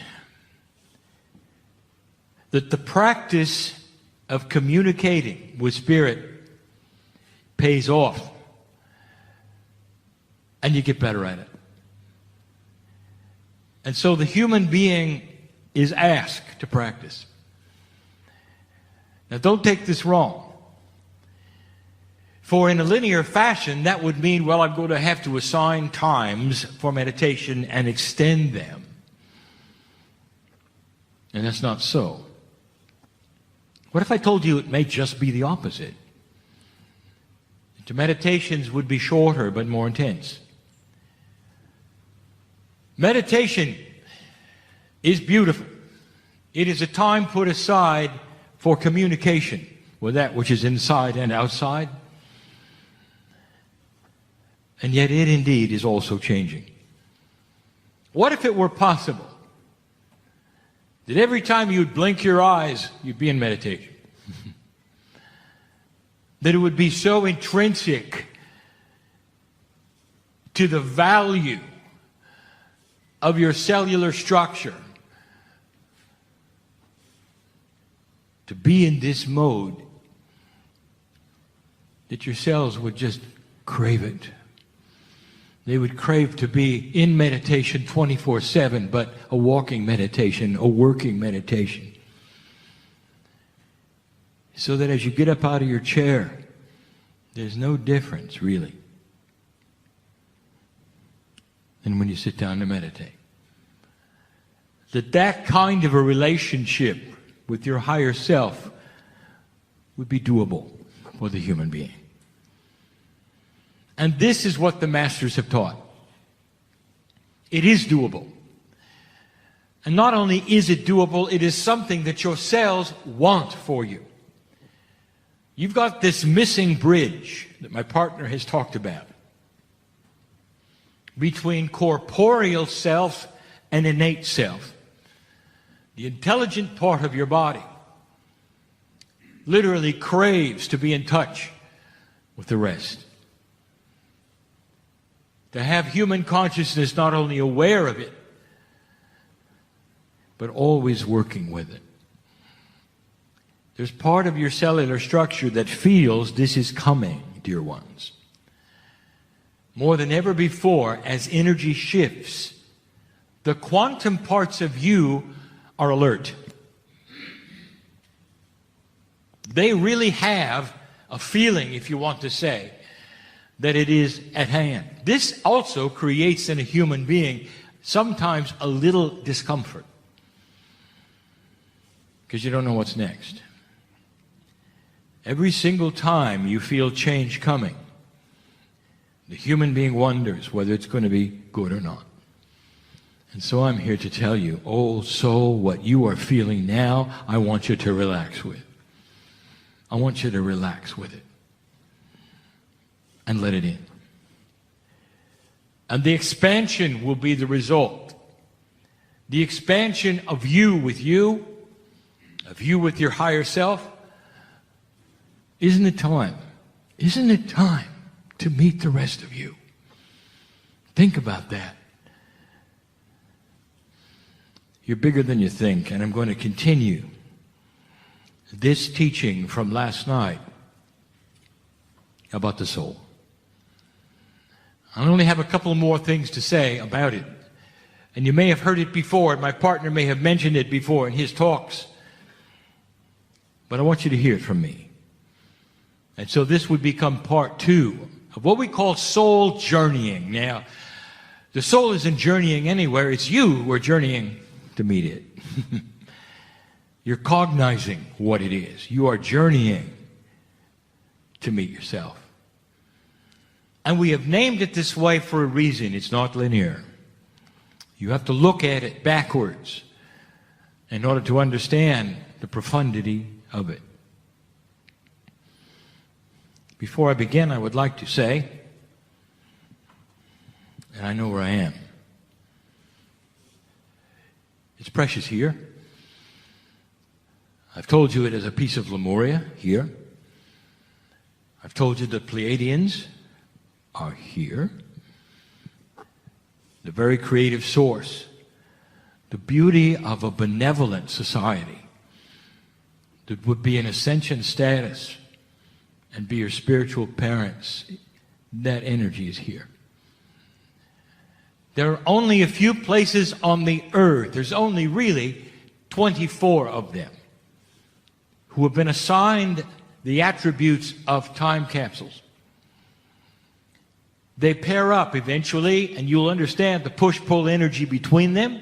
That the practice of communicating with Spirit pays off. And you get better at it. And so the human being is asked to practice. Now don't take this wrong. For in a linear fashion, that would mean, well, I'm going to have to assign times for meditation and extend them. And that's not so. What if I told you it may just be the opposite? The meditations would be shorter but more intense. Meditation is beautiful. It is a time put aside for communication with that which is inside and outside. And yet it indeed is also changing. What if it were possible that every time you'd blink your eyes, you'd be in meditation? That it would be so intrinsic to the value of your cellular structure to be in this mode that your cells would just crave it. They would crave to be in meditation 24/7, but a walking meditation, a working meditation. So that as you get up out of your chair, there's no difference, really, than when you sit down to meditate. That kind of a relationship with your higher self would be doable for the human being. And this is what the masters have taught. It is doable. And not only is it doable, it is something that your cells want for you. You've got this missing bridge that my partner has talked about between corporeal self and innate self. The intelligent part of your body literally craves to be in touch with the rest. To have human consciousness not only aware of it, but always working with it. There's part of your cellular structure that feels this is coming, dear ones. More than ever before, as energy shifts, the quantum parts of you are alert. They really have a feeling, if you want to say, that it is at hand. This also creates in a human being sometimes a little discomfort, because you don't know what's next. Every single time you feel change coming, the human being wonders whether it's going to be good or not. And so I'm here to tell you, oh soul, what you are feeling now, I want you to relax with. I want you to relax with it. And let it in. And the expansion will be the result. The expansion of you with you, of you with your higher self. Isn't it time? Isn't it time to meet the rest of you? Think about that. You're bigger than you think, and I'm going to continue this teaching from last night about the soul. I only have a couple more things to say about it. And you may have heard it before, and my partner may have mentioned it before in his talks. But I want you to hear it from me. And so this would become part 2 of what we call soul journeying. Now, the soul isn't journeying anywhere. It's you who are journeying to meet it. You're cognizing what it is. You are journeying to meet yourself. And we have named it this way for a reason. It's not linear. You have to look at it backwards in order to understand the profundity of it. Before I begin, I would like to say and I know where I am. It's precious here. I've told you it is a piece of Lemuria here. I've told you the Pleiadians are here. The very creative source. The beauty of a benevolent society that would be in ascension status and be your spiritual parents. That energy is here. There are only a few places on the earth. There's only really 24 of them who have been assigned the attributes of time capsules. They pair up eventually, and you'll understand the push-pull energy between them.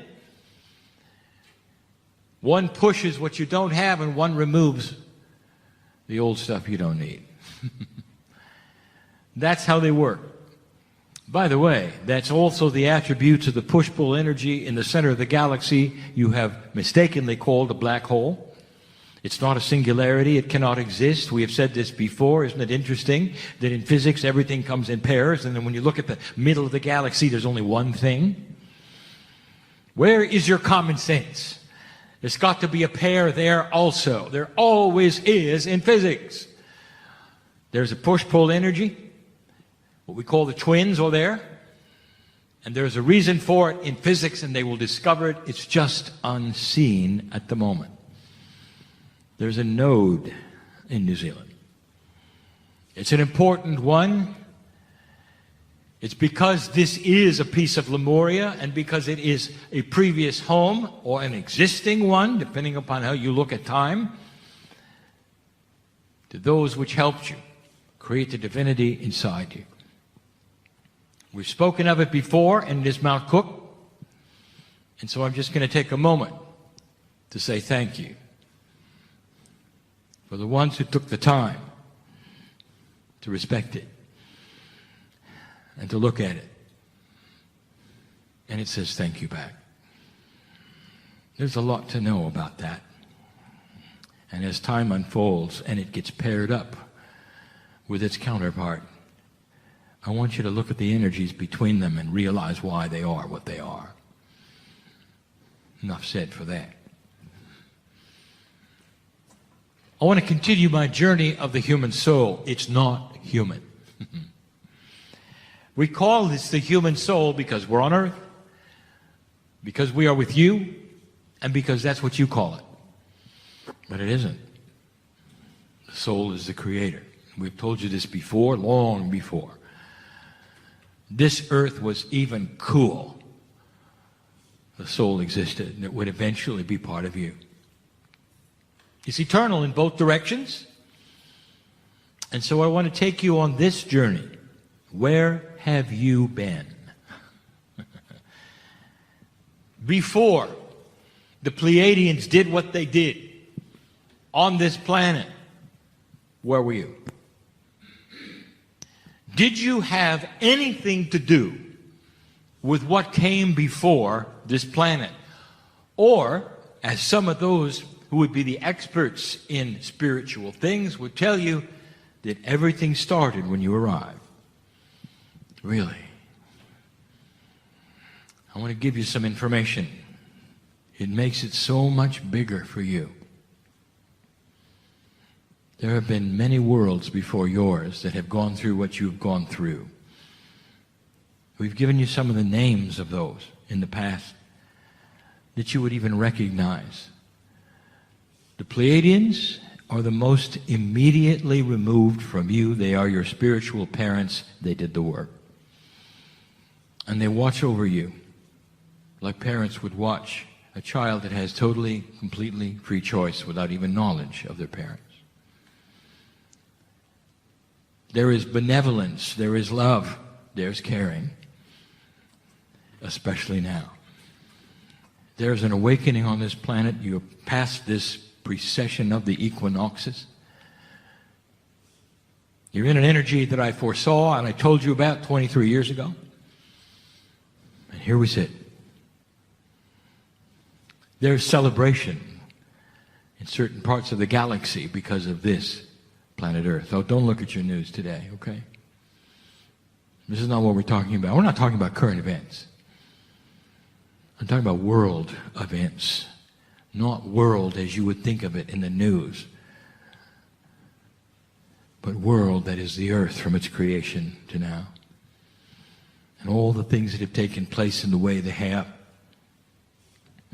One pushes what you don't have, and one removes the old stuff you don't need. That's how they work. By the way, that's also the attributes of the push-pull energy in the center of the galaxy you have mistakenly called a black hole. It's not a singularity. It cannot exist. We have said this before. Isn't it interesting that in physics everything comes in pairs, and then when you look at the middle of the galaxy, there's only one thing? Where is your common sense? There's got to be a pair there also. There always is in physics. There's a push-pull energy. What we call the twins are there. And there's a reason for it in physics, and they will discover it. It's just unseen at the moment. There's a node in New Zealand. It's an important one. It's because this is a piece of Lemuria, and because it is a previous home or an existing one, depending upon how you look at time, to those which helped you create the divinity inside you. We've spoken of it before, and it is Mount Cook. And so I'm just going to take a moment to say thank you for the ones who took the time to respect it and to look at it. And it says thank you back. There's a lot to know about that. And as time unfolds and it gets paired up with its counterpart, I want you to look at the energies between them and realize why they are what they are. Enough said for that. I want to continue my journey of the human soul. It's not human. We call this the human soul because we're on earth, because we are with you, and because that's what you call it. But it isn't. The soul is the creator. We've told you this before, long before. This earth was even cool. The soul existed, and it would eventually be part of you. It's eternal in both directions. And so I want to take you on this journey. Where have you been? Before the Pleiadians did what they did on this planet, where were you? Did you have anything to do with what came before this planet? Or, as some of those who would be the experts in spiritual things would tell you, that everything started when you arrived. Really? I want to give you some information. It makes it so much bigger for you. There have been many worlds before yours that have gone through what you've gone through. We've given you some of the names of those in the past that you would even recognize. The Pleiadians are the most immediately removed from you. They are your spiritual parents. They did the work. And they watch over you like parents would watch a child that has totally, completely free choice without even knowledge of their parents. There is benevolence, there is love, there's caring, especially now. There's an awakening on this planet. You have passed this precession of the equinoxes. You're in an energy that I foresaw and I told you about 23 years ago. And here we sit. There's celebration in certain parts of the galaxy because of this planet Earth. Oh, don't look at your news today, okay? This is not what we're talking about. We're not talking about current events. I'm talking about world events, not world as you would think of it in the news, but world that is the earth from its creation to now. And all the things that have taken place in the way they have,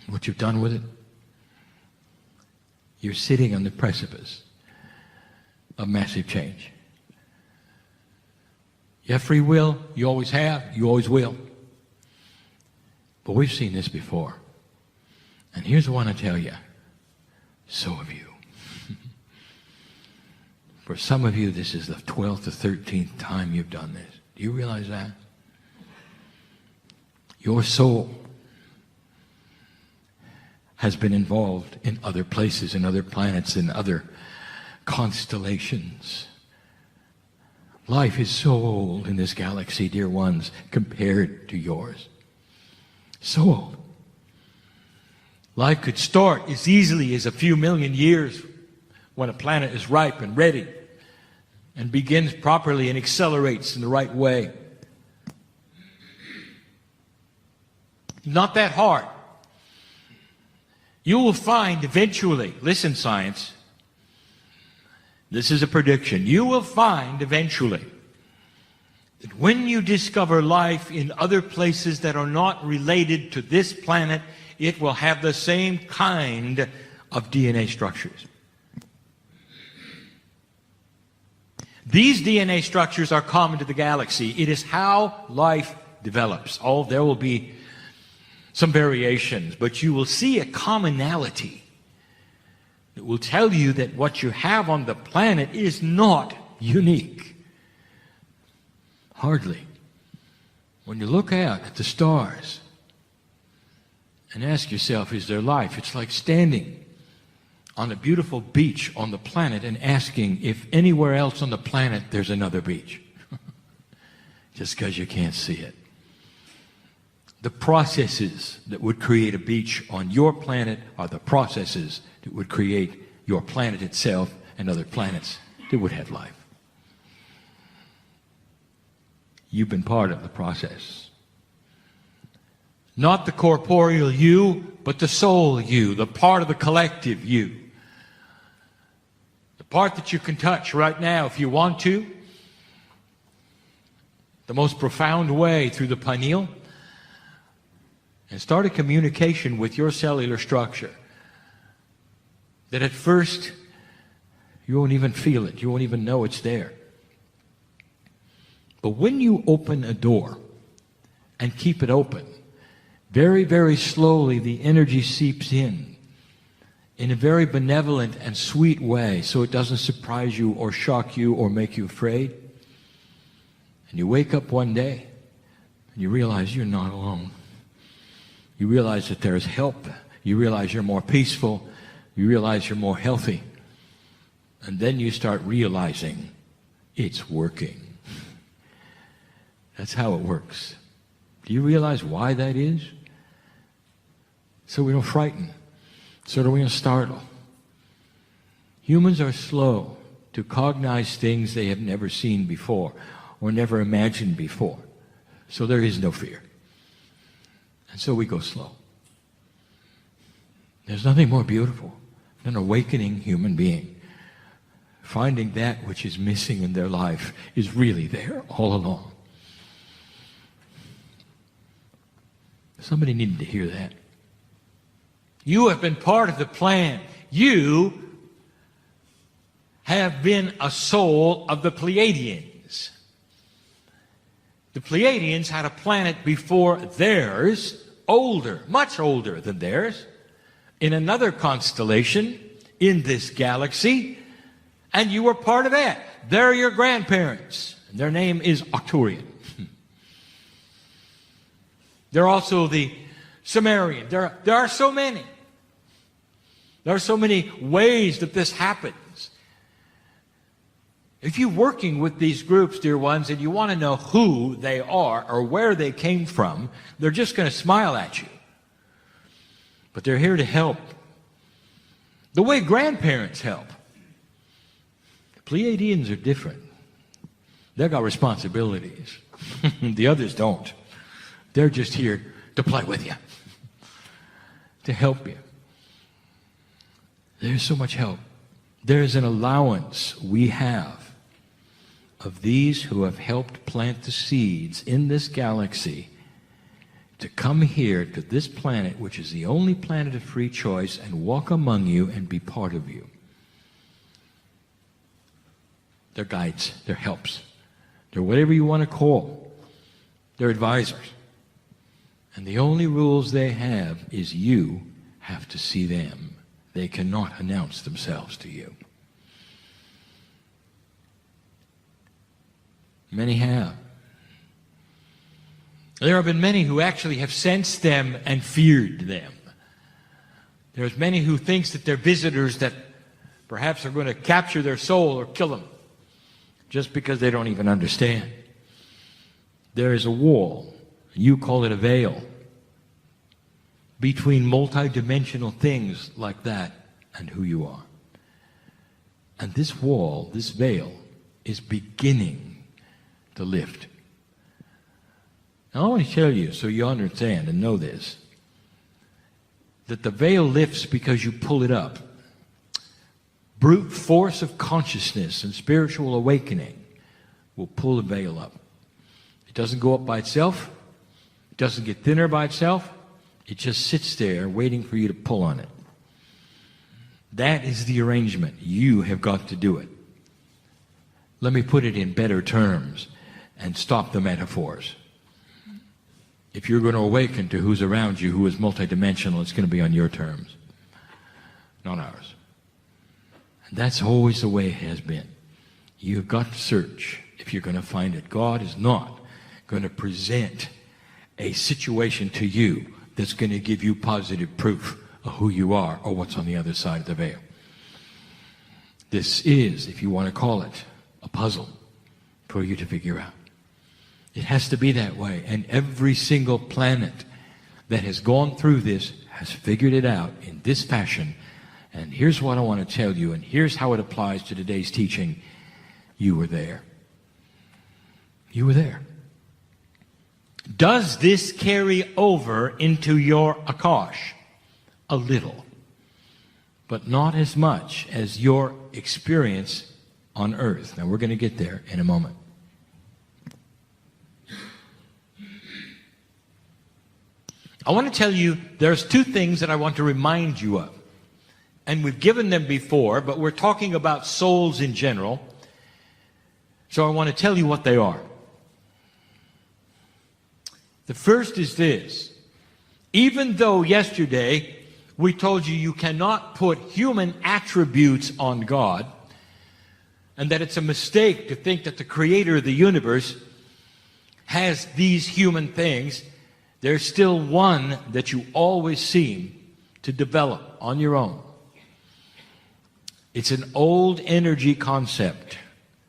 what you've done with it. You're sitting on the precipice of massive change. You have free will, you always have, you always will. But we've seen this before. And here's the one I tell you, so have you. For some of you, this is the 12th or 13th time you've done this. Do you realize that? Your soul has been involved in other places, in other planets, in other constellations. Life is so old in this galaxy, dear ones, compared to yours. So old. Life could start as easily as a few million years when a planet is ripe and ready and begins properly and accelerates in the right way. Not that hard. You will find eventually, listen science, this is a prediction, you will find eventually that when you discover life in other places that are not related to this planet, it will have the same kind of DNA structures. These DNA structures are common to the galaxy. It is how life develops. Oh, there will be some variations, but you will see a commonality that will tell you that what you have on the planet is not unique. Hardly. When you look out at the stars and ask yourself, is there life? It's like standing on a beautiful beach on the planet and asking if anywhere else on the planet there's another beach. Just because you can't see it. The processes that would create a beach on your planet are the processes that would create your planet itself and other planets that would have life. You've been part of the process. Not the corporeal you, but the soul you, the part of the collective you. The part that you can touch right now if you want to. The most profound way through the pineal. And start a communication with your cellular structure that at first you won't even feel it. You won't even know it's there. But when you open a door and keep it open, very, very slowly the energy seeps in a very benevolent and sweet way so it doesn't surprise you or shock you or make you afraid. And you wake up one day and you realize you're not alone. You realize that there's help. You realize you're more peaceful. You realize you're more healthy. And then you start realizing it's working. That's how it works. Do you realize why that is? So we don't frighten. So that we don't startle. Humans are slow to cognize things they have never seen before or never imagined before. So there is no fear. And so we go slow. There's nothing more beautiful than an awakening human being. Finding that which is missing in their life is really there all along. Somebody needed to hear that. You have been part of the plan. You have been a soul of the Pleiadians. The Pleiadians had a planet before theirs, older, much older than theirs, in another constellation in this galaxy, and you were part of that. They're your grandparents. And their name is Arcturian. They're also the Sumerian. There are so many. There are so many ways that this happens. If you're working with these groups, dear ones, and you want to know who they are or where they came from, they're just going to smile at you. But they're here to help. The way grandparents help. The Pleiadians are different. They've got responsibilities. The others don't. They're just here to play with you, to help you. There's so much help. There's an allowance we have of these who have helped plant the seeds in this galaxy to come here to this planet, which is the only planet of free choice, and walk among you and be part of you. They're guides, they're helps, they're whatever you want to call. They're advisors. And the only rules they have is you have to see them. They cannot announce themselves to you. Many have. There have been many who actually have sensed them and feared them. There's many who think that they're visitors that perhaps are going to capture their soul or kill them just because they don't even understand. There is a wall, you call it a veil, between multidimensional things like that and who you are. And this wall, this veil, is beginning to lift. Now I want to tell you, so you understand and know this, that the veil lifts because you pull it up. Brute force of consciousness and spiritual awakening will pull the veil up. It doesn't go up by itself. It doesn't get thinner by itself. It just sits there waiting for you to pull on it. That is the arrangement. You have got to do it. Let me put it in better terms and stop the metaphors. If you're going to awaken to who's around you, who is multidimensional, it's going to be on your terms, not ours. And that's always the way it has been. You've got to search if you're going to find it. God is not going to present a situation to you that's going to give you positive proof of who you are or what's on the other side of the veil. This is, if you want to call it, a puzzle for you to figure out. It has to be that way. And every single planet that has gone through this has figured it out in this fashion. And here's what I want to tell you, and here's how it applies to today's teaching. You were there. You were there. Does this carry over into your Akash? A little. But not as much as your experience on earth. Now we're going to get there in a moment. I want to tell you there's two things that I want to remind you of. And we've given them before, but we're talking about souls in general. So I want to tell you what they are. The first is this. Even though yesterday we told you you cannot put human attributes on God, and that it's a mistake to think that the creator of the universe has these human things, there's still one that you always seem to develop on your own. It's an old energy concept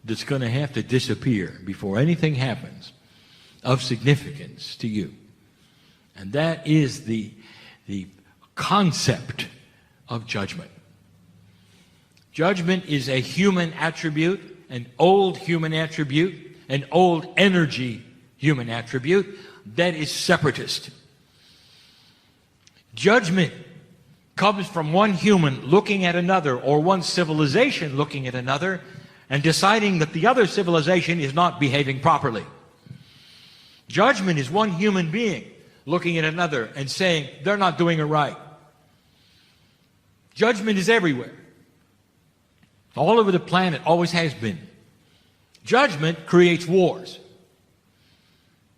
that's going to have to disappear before anything happens of significance to you. And that is the concept of judgment. Judgment is a human attribute, an old human attribute, an old energy human attribute that is separatist. Judgment comes from one human looking at another, or one civilization looking at another and deciding that the other civilization is not behaving properly. Judgment is one human being looking at another and saying they're not doing it right. Judgment is everywhere. All over the planet, always has been. Judgment creates wars.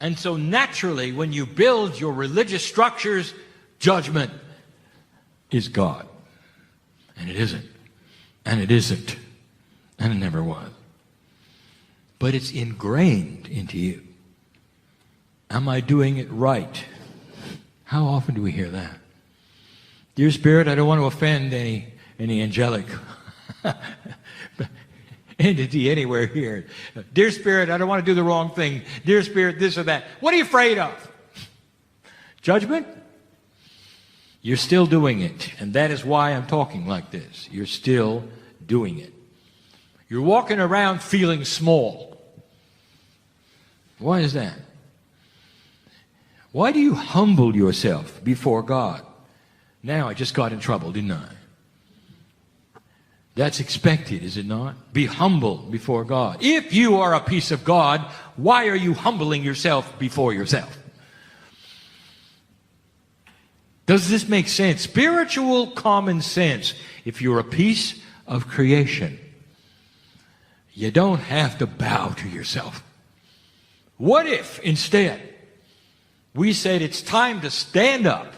And so naturally, when you build your religious structures, judgment is God. And it isn't. And it isn't. And it never was. But it's ingrained into you. Am I doing it right? How often do we hear that? Dear Spirit, I don't want to offend any angelic entity anywhere here. Dear Spirit, I don't want to do the wrong thing. Dear Spirit, this or that. What are you afraid of? Judgment? You're still doing it. And that is why I'm talking like this. You're still doing it. You're walking around feeling small. Why is that? Why do you humble yourself before God? Now, I just got in trouble, didn't I? That's expected, is it not? Be humble before God. If you are a piece of God, why are you humbling yourself before yourself? Does this make sense? Spiritual common sense. If you're a piece of creation, you don't have to bow to yourself. What if, instead, we said it's time to stand up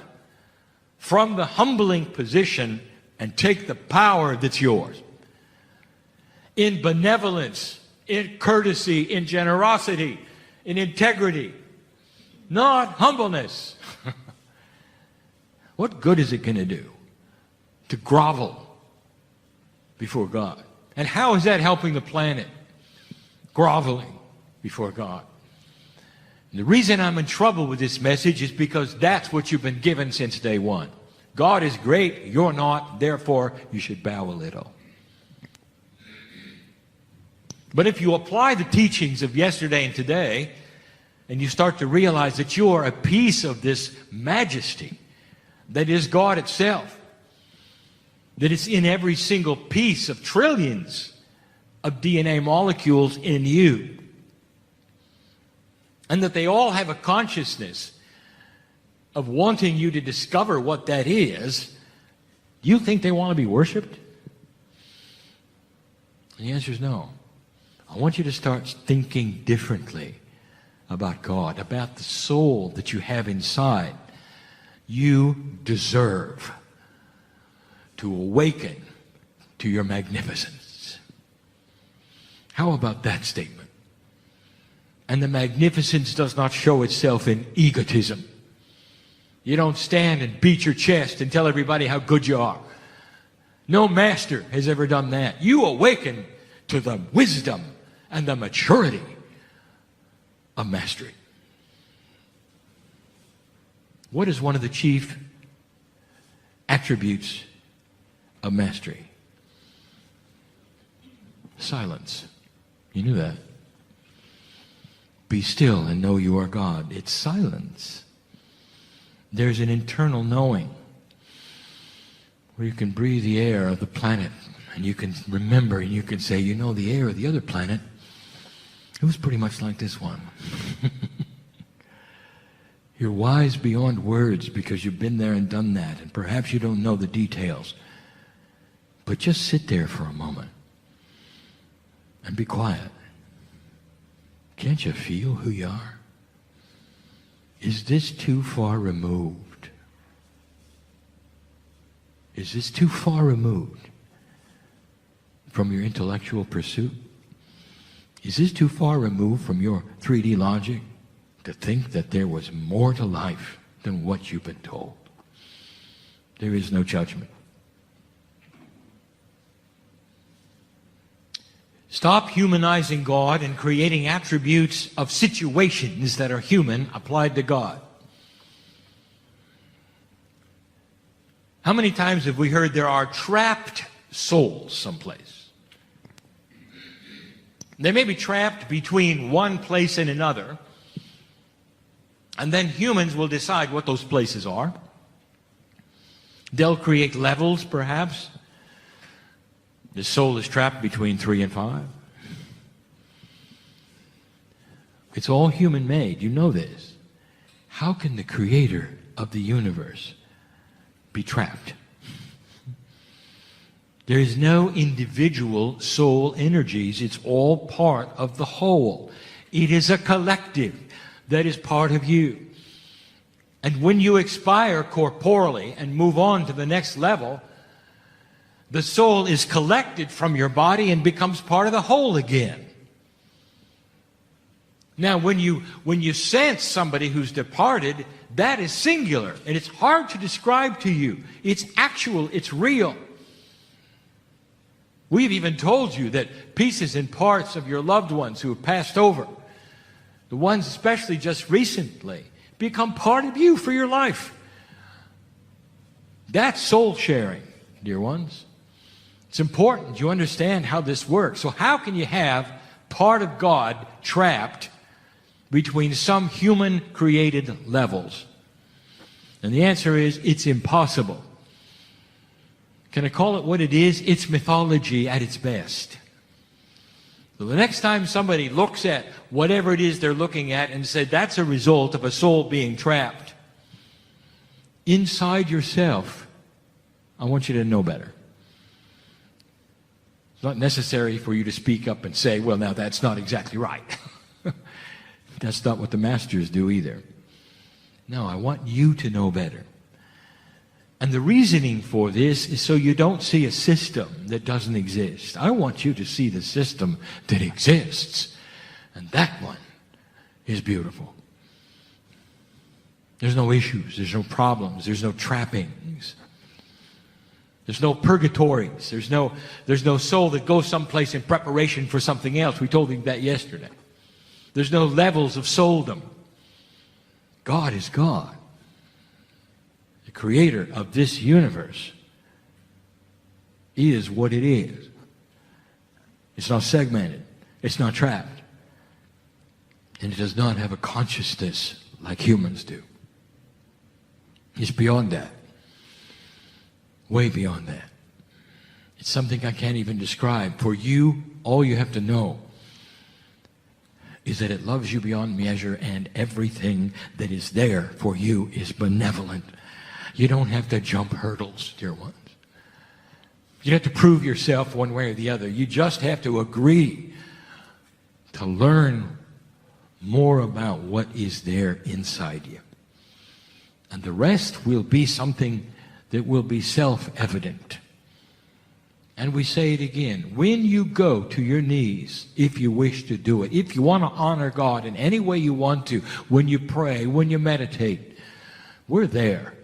from the humbling position and take the power that's yours? In benevolence, in courtesy, in generosity, in integrity, not humbleness. What good is it going to do to grovel before God? And how is that helping the planet? Groveling before God. And the reason I'm in trouble with this message is because that's what you've been given since day one. God is great, you're not, therefore you should bow a little. But if you apply the teachings of yesterday and today, and you start to realize that you are a piece of this majesty that is God itself, that it's in every single piece of trillions of DNA molecules in you, and that they all have a consciousness of wanting you to discover what that is, you think they want to be worshipped? And the answer is no. I want you to start thinking differently about God, about the soul that you have inside. You deserve to awaken to your magnificence. How about that statement? And the magnificence does not show itself in egotism. You don't stand and beat your chest and tell everybody how good you are. No master has ever done that. You awaken to the wisdom and the maturity of mastery. What is one of the chief attributes of mastery? Silence. You knew that. Be still and know you are God. It's silence. There's an internal knowing where you can breathe the air of the planet and you can remember and you can say, you know, the air of the other planet, it was pretty much like this one. You're wise beyond words because you've been there and done that, and perhaps you don't know the details. But just sit there for a moment and be quiet. Can't you feel who you are? Is this too far removed? Is this too far removed from your intellectual pursuit? Is this too far removed from your 3D logic to think that there was more to life than what you've been told? There is no judgment. Stop humanizing God and creating attributes of situations that are human applied to God. How many times have we heard there are trapped souls someplace? They may be trapped between one place and another, and then humans will decide what those places are. They'll create levels, perhaps. The soul is trapped between 3 and 5. It's all human-made. You know this. How can the creator of the universe be trapped? There is no individual soul energies. It's all part of the whole. It is a collective that is part of you. And when you expire corporally and move on to the next level, the soul is collected from your body and becomes part of the whole again. Now, when you sense somebody who's departed, that is singular, and it's hard to describe to you. It's actual, it's real. We've even told you that pieces and parts of your loved ones who have passed over, the ones especially just recently, become part of you for your life. That's soul sharing, dear ones. It's important you understand how this works. So how can you have part of God trapped between some human-created levels? And the answer is, it's impossible. Can I call it what it is? It's mythology at its best. So the next time somebody looks at whatever it is they're looking at and said, that's a result of a soul being trapped, inside yourself, I want you to know better. It's not necessary for you to speak up and say, well, now that's not exactly right. That's not what the masters do either. No, I want you to know better. And the reasoning for this is so you don't see a system that doesn't exist. I want you to see the system that exists. And that one is beautiful. There's no issues. There's no problems. There's no trappings. There's no purgatories. There's no soul that goes someplace in preparation for something else. We told you that yesterday. There's no levels of souldom. God is God, the creator of this universe, is what it is. It's not segmented. It's not trapped. And it does not have a consciousness like humans do. It's beyond that. Way beyond that. It's something I can't even describe. For you, all you have to know is that it loves you beyond measure, and everything that is there for you is benevolent. You don't have to jump hurdles, dear ones. You don't have to prove yourself one way or the other. You just have to agree to learn more about what is there inside you. And the rest will be something that will be self-evident. And we say it again, when you go to your knees, if you wish to do it, if you want to honor God in any way you want to, when you pray, when you meditate, we're there.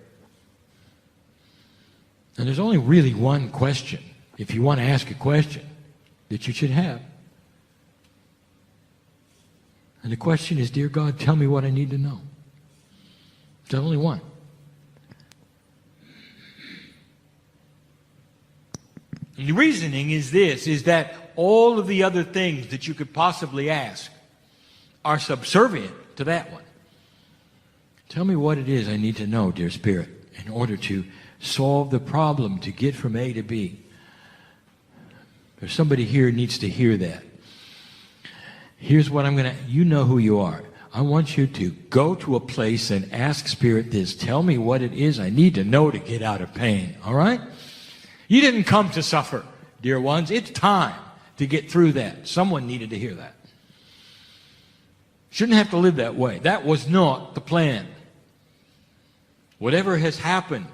And there's only really one question, if you want to ask a question, that you should have. And the question is, dear God, tell me what I need to know. There's only one. And the reasoning is this, is that all of the other things that you could possibly ask are subservient to that one. Tell me what it is I need to know, dear Spirit, in order to solve the problem, to get from A to B. There's somebody here who needs to hear that. Here's what I'm going to, you know who you are. I want you to go to a place and ask Spirit this. Tell me what it is I need to know to get out of pain, all right? You didn't come to suffer, dear ones. It's time to get through that. Someone needed to hear that. Shouldn't have to live that way. That was not the plan. Whatever has happened,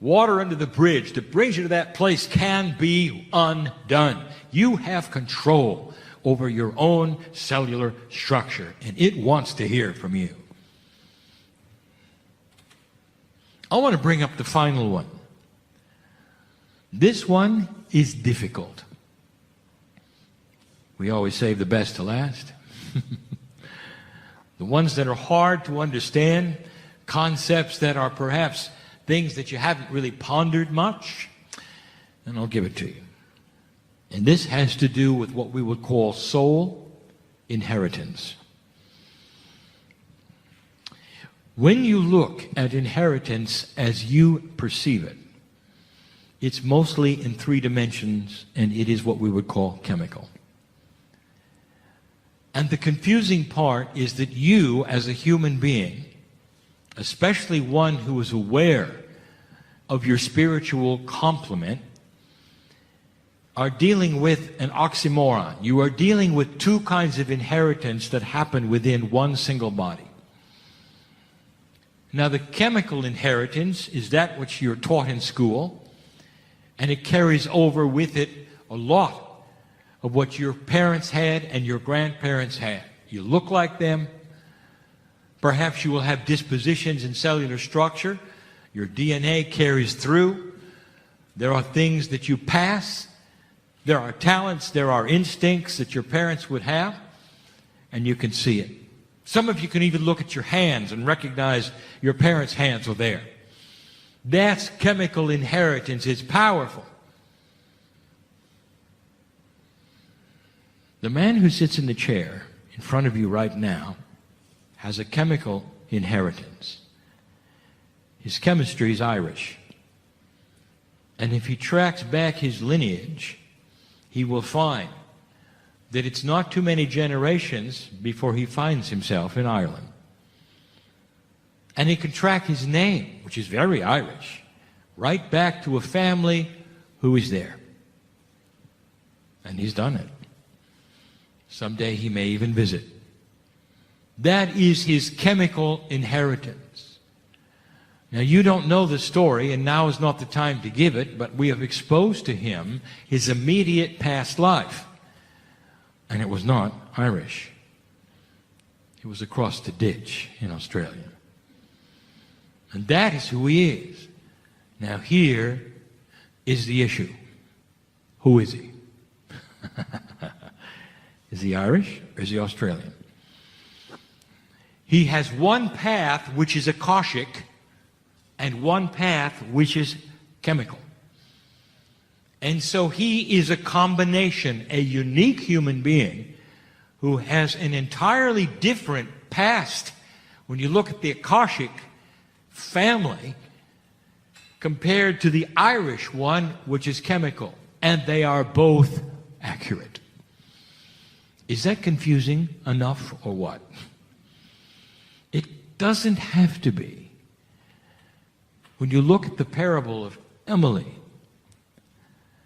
water under the bridge that brings you to that place can be undone. You have control over your own cellular structure, and it wants to hear from you. I want to bring up the final one. This one is difficult. We always save the best to last. The ones that are hard to understand, concepts that are perhaps things that you haven't really pondered much, and I'll give it to you. And this has to do with what we would call soul inheritance. When you look at inheritance as you perceive it, it's mostly in 3 dimensions, and it is what we would call chemical. And the confusing part is that you, as a human being, especially one who is aware of your spiritual complement, are dealing with an oxymoron. You are dealing with 2 kinds of inheritance that happen within one single body. Now, the chemical inheritance is that which you're taught in school, and it carries over with it a lot of what your parents had and your grandparents had. You look like them. Perhaps you will have dispositions in cellular structure. Your DNA carries through. There are things that you pass. There are talents, there are instincts that your parents would have, and you can see it. Some of you can even look at your hands and recognize your parents' hands were there. That's chemical inheritance. It's powerful. The man who sits in the chair in front of you right now has a chemical inheritance. His chemistry is Irish. And if he tracks back his lineage, he will find that it's not too many generations before he finds himself in Ireland. And he can track his name, which is very Irish, right back to a family who is there. And he's done it. Someday he may even visit. That is his chemical inheritance. Now you don't know the story, and now is not the time to give it, but we have exposed to him his immediate past life. And it was not Irish. It was across the ditch in Australia. And that is who he is. Now here is the issue. Who is he? Is he Irish or is he Australian? He has one path which is Akashic and one path which is chemical. And so he is a combination, a unique human being who has an entirely different past. When you look at the Akashic family compared to the Irish one, which is chemical, and they are both accurate. Is that confusing enough or what? It doesn't have to be. When you look at the parable of Emily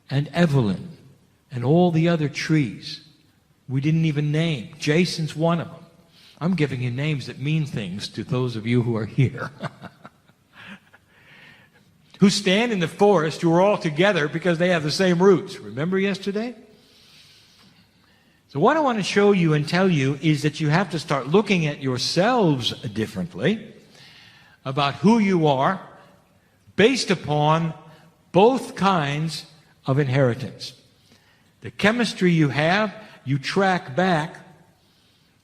and Evelyn and all the other trees we didn't even name, Jason's one of them. I'm giving you names that mean things to those of you who are here. Who stand in the forest, who are all together because they have the same roots. Remember yesterday? So what I want to show you and tell you is that you have to start looking at yourselves differently about who you are based upon both kinds of inheritance. The chemistry you have, you track back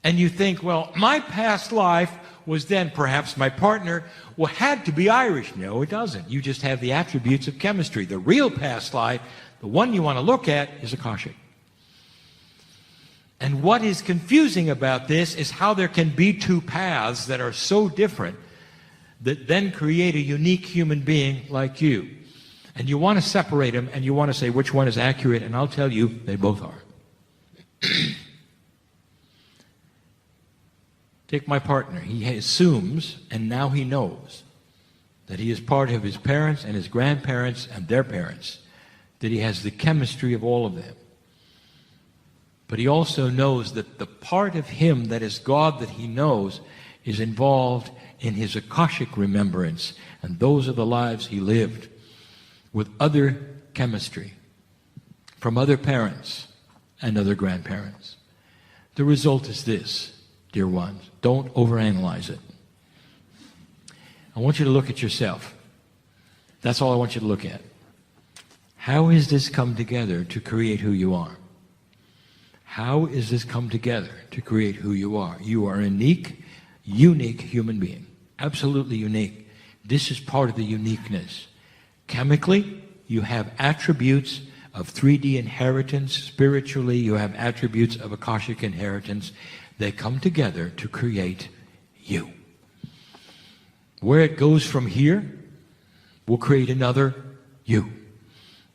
and you think, well, my past life was then perhaps my partner had to be Irish. No, it doesn't. You just have the attributes of chemistry. The real past life, the one you want to look at, is Akashic. And what is confusing about this is how there can be two paths that are so different that then create a unique human being like you. And you want to separate them and you want to say which one is accurate, and I'll tell you, they both are. Take my partner. He assumes, and now he knows, that he is part of his parents and his grandparents and their parents, that he has the chemistry of all of them. But he also knows that the part of him that is God that he knows is involved in his Akashic remembrance, and those are the lives he lived with other chemistry from other parents and other grandparents. The result is this, dear ones. Don't overanalyze it. I want you to look at yourself. That's all I want you to look at. How has this come together to create who you are? How is this come together to create who you are? You are a unique human being. Absolutely unique. This is part of the uniqueness. Chemically, you have attributes of 3D inheritance. Spiritually, you have attributes of Akashic inheritance. They come together to create you. Where it goes from here will create another you.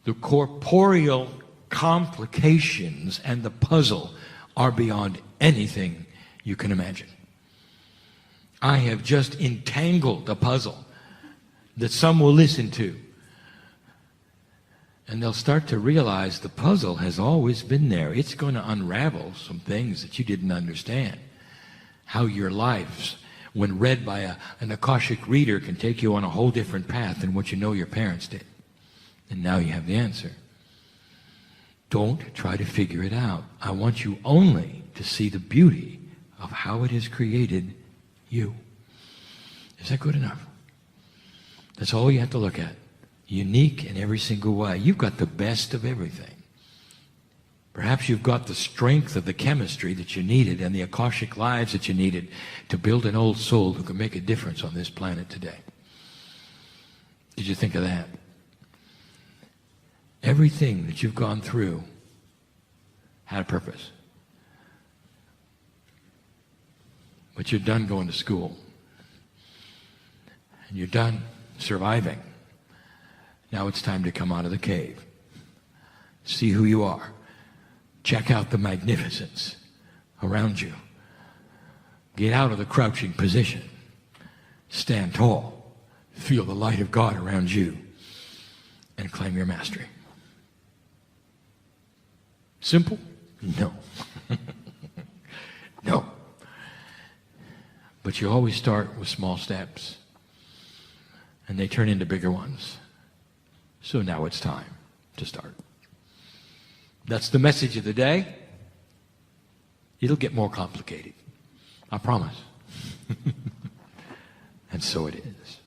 The corporeal complications and the puzzle are beyond anything you can imagine. I have just entangled a puzzle that some will listen to, and they'll start to realize the puzzle has always been there. It's going to unravel some things that you didn't understand. How your lives, when read by an Akashic reader, can take you on a whole different path than what you know your parents did. And now you have the answer. Don't try to figure it out. I want you only to see the beauty of how it has created you. Is that good enough? That's all you have to look at. Unique in every single way. You've got the best of everything. Perhaps you've got the strength of the chemistry that you needed and the Akashic lives that you needed to build an old soul who can make a difference on this planet today. Did you think of that? Everything that you've gone through had a purpose. But you're done going to school. And you're done surviving. Now it's time to come out of the cave. See who you are. Check out the magnificence around you. Get out of the crouching position. Stand tall. Feel the light of God around you. And claim your mastery. Simple? No. No. But you always start with small steps. And they turn into bigger ones. So now it's time to start. That's the message of the day. It'll get more complicated. I promise. And so it is.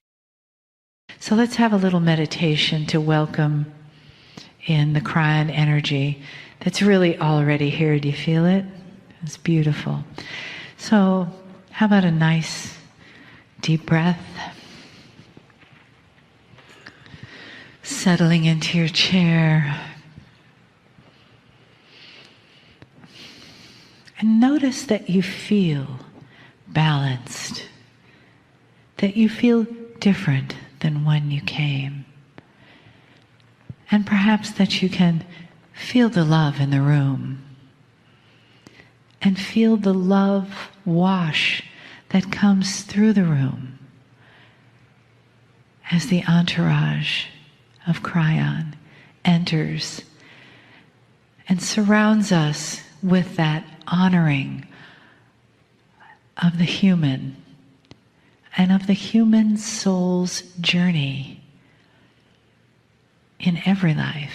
So let's have a little meditation to welcome in the Kryon energy that's really already here. Do you feel it? It's beautiful. So how about a nice deep breath? Settling into your chair. And notice that you feel balanced, that you feel different than when you came. And perhaps that you can feel the love in the room and feel the love wash that comes through the room as the entourage of Kryon enters and surrounds us with that honoring of the human and of the human soul's journey in every life,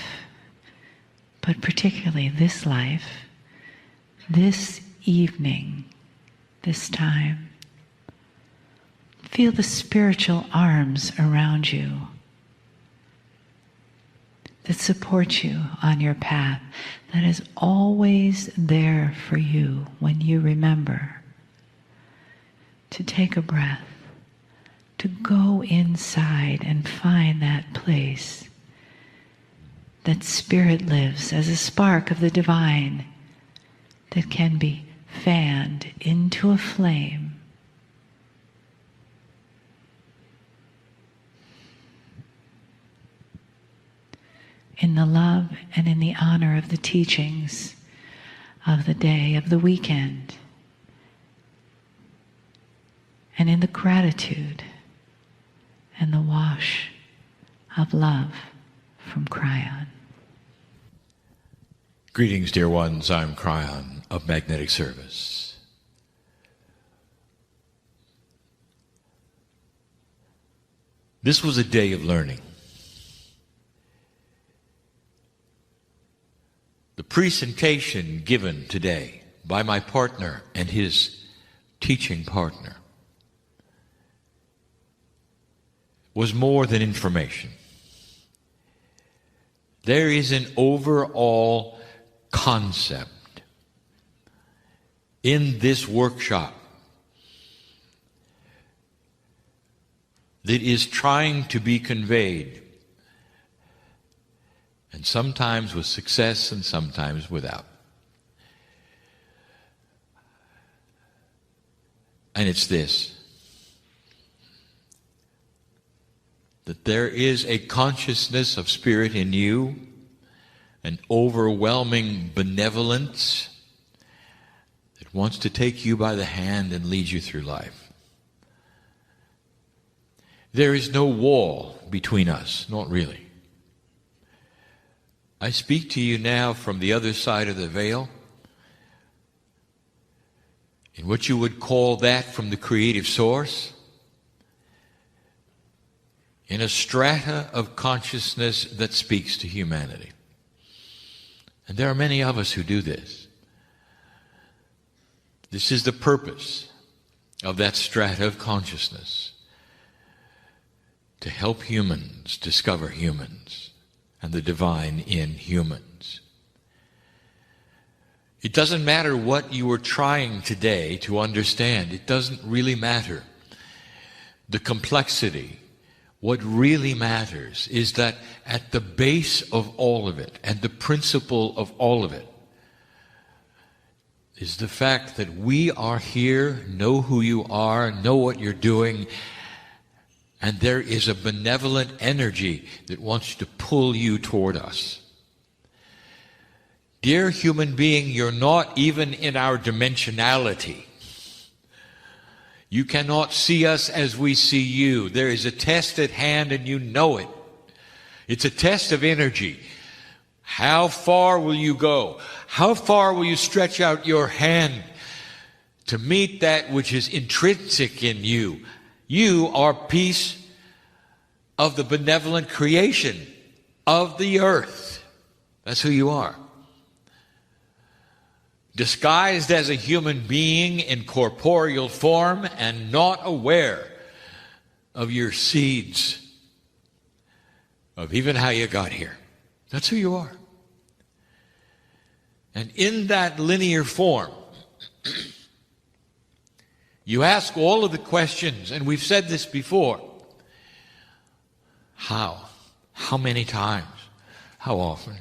but particularly this life, this evening, this time. Feel the spiritual arms around you that support you on your path, that is always there for you when you remember to take a breath, to go inside and find that place that Spirit lives as a spark of the divine that can be fanned into a flame. In the love and in the honor of the teachings of the day, of the weekend, and in the gratitude and the wash of love from Kryon. Greetings, dear ones. I'm Kryon of Magnetic Service. This was a day of learning. The presentation given today by my partner and his teaching partner was more than information. There is an overall concept in this workshop that is trying to be conveyed, and sometimes with success and sometimes without. And it's this: that there is a consciousness of Spirit in you, an overwhelming benevolence that wants to take you by the hand and lead you through life. There is no wall between us, not really. I speak to you now from the other side of the veil, in what you would call that from the creative source, in a strata of consciousness that speaks to humanity. And there are many of us who do this. This is the purpose of that strata of consciousness, to help humans discover humans and the divine in humans. It doesn't matter what you are trying today to understand. It doesn't really matter the complexity. What really matters is that at the base of all of it, and the principle of all of it, is the fact that we are here, know who you are, know what you're doing, and there is a benevolent energy that wants to pull you toward us. Dear human being, you're not even in our dimensionality. You cannot see us as we see you. There is a test at hand and you know it. It's a test of energy. How far will you go? How far will you stretch out your hand to meet that which is intrinsic in you? You are piece of the benevolent creation of the earth. That's who you are. Disguised as a human being in corporeal form and not aware of your seeds, of even how you got here. That's who you are. And in that linear form, you ask all of the questions, and we've said this before. How? How many times? How often?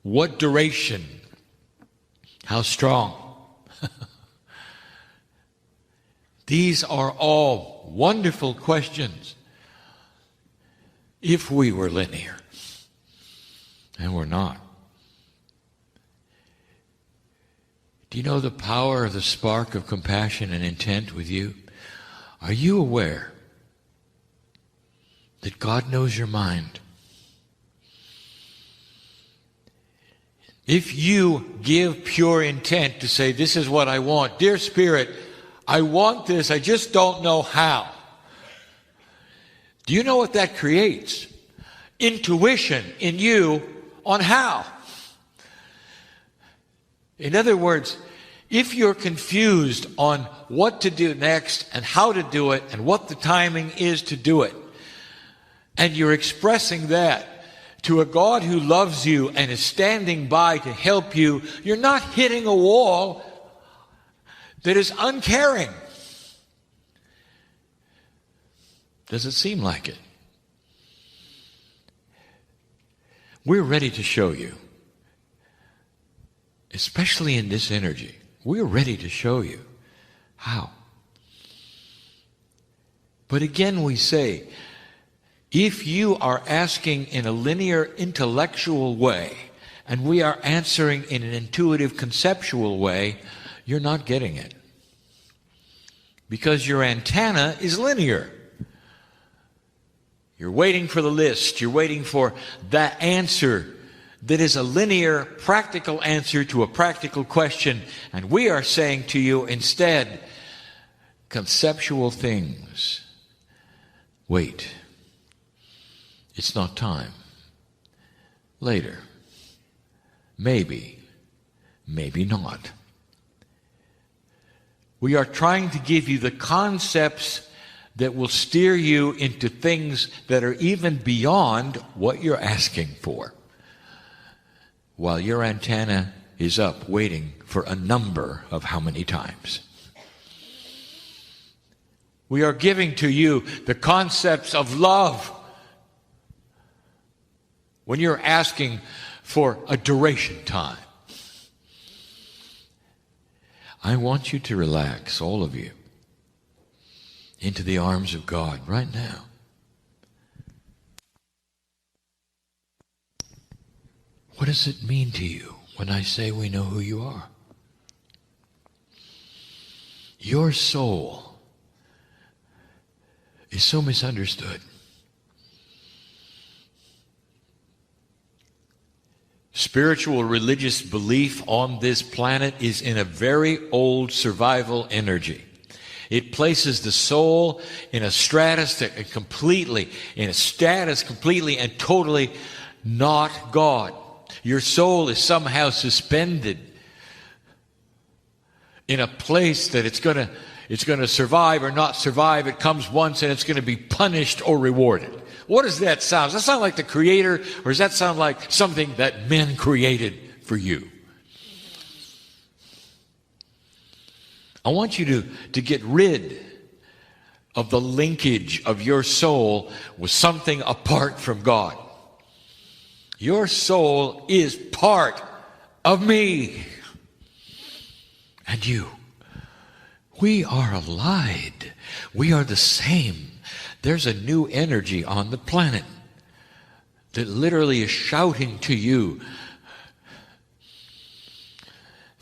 What duration? How strong? These are all wonderful questions if we were linear, and we're not. Do you know the power of the spark of compassion and intent with you? Are you aware that God knows your mind? If you give pure intent to say, this is what I want, dear Spirit, I want this, I just don't know how. Do you know what that creates? Intuition in you on how. In other words, if you're confused on what to do next and how to do it and what the timing is to do it, and you're expressing that to a God who loves you and is standing by to help you, you're not hitting a wall that is uncaring. Does it seem like it? We're ready to show you. Especially in this energy, we're ready to show you how. But again we say, if you are asking in a linear intellectual way, and we are answering in an intuitive conceptual way, you're not getting it. Because your antenna is linear. You're waiting for the list, you're waiting for that answer that is a linear, practical answer to a practical question. And we are saying to you instead, conceptual things. Wait. It's not time. Later. Maybe. Maybe not. We are trying to give you the concepts that will steer you into things that are even beyond what you're asking for, while your antenna is up waiting for a number of how many times. We are giving to you the concepts of love when you're asking for a duration time. I want you to relax, all of you, into the arms of God right now. What does it mean to you when I say we know who you are? Your soul is so misunderstood. Spiritual religious belief on this planet is in a very old survival energy. It places the soul in a status completely and totally not God. Your soul is somehow suspended in a place that it's going to survive or not survive. It comes once and it's going to be punished or rewarded. What does that sound? Does that sound like the Creator, or does that sound like something that men created for you? I want you to get rid of the linkage of your soul with something apart from God. Your soul is part of me. and you. We are allied. We are the same. There's a new energy on the planet that literally is shouting to you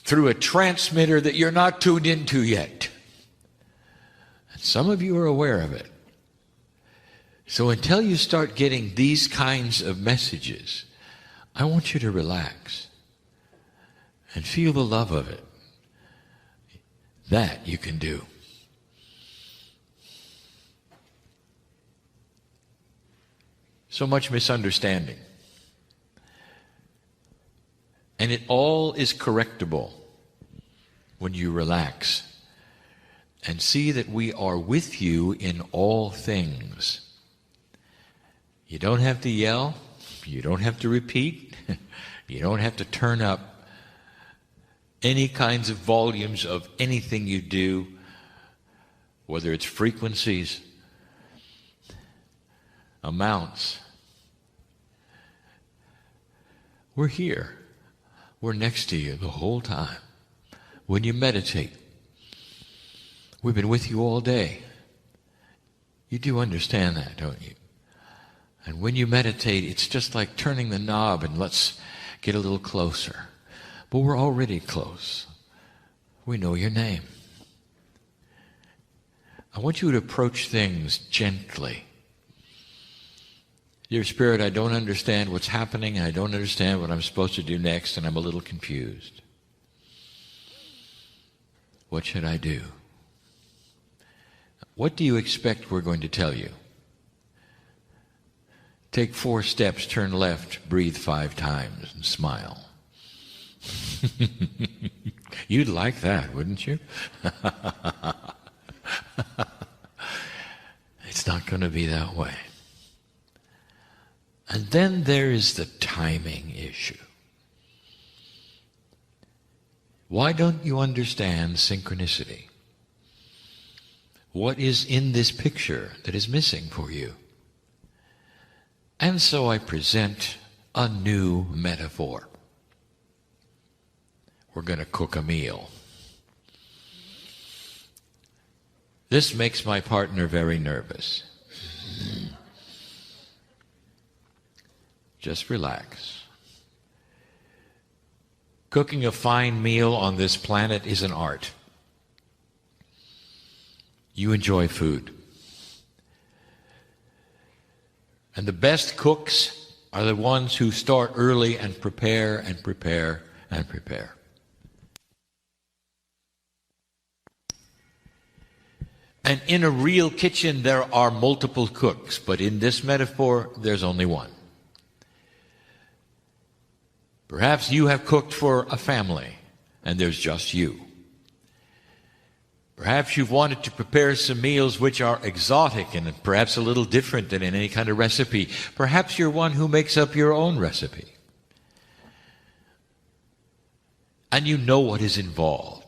through a transmitter that you're not tuned into yet. And some of you are aware of it. So until you start getting these kinds of messages, I want you to relax and feel the love of it. That you can do. So much misunderstanding. And it all is correctable when you relax and see that we are with you in all things. You don't have to yell. You don't have to repeat. You don't have to turn up any kinds of volumes of anything you do, whether it's frequencies, amounts. We're here. We're next to you the whole time. When you meditate, we've been with you all day. You do understand that, don't you? And when you meditate, it's just like turning the knob and let's get a little closer. But we're already close. We know your name. I want you to approach things gently. Dear Spirit, I don't understand what's happening, and I don't understand what I'm supposed to do next, and I'm a little confused. What should I do? What do you expect we're going to tell you? Take 4 steps, turn left, breathe 5 times, and smile. You'd like that, wouldn't you? It's not going to be that way. And then there is the timing issue. Why don't you understand synchronicity? What is in this picture that is missing for you? And so I present a new metaphor. We're going to cook a meal. This makes my partner very nervous. Just relax. Cooking a fine meal on this planet is an art. You enjoy food. And the best cooks are the ones who start early and prepare and prepare and prepare. And in a real kitchen, there are multiple cooks, but in this metaphor, there's only one. Perhaps you have cooked for a family, and there's just you. Perhaps you've wanted to prepare some meals which are exotic and perhaps a little different than in any kind of recipe. Perhaps you're one who makes up your own recipe. And you know what is involved.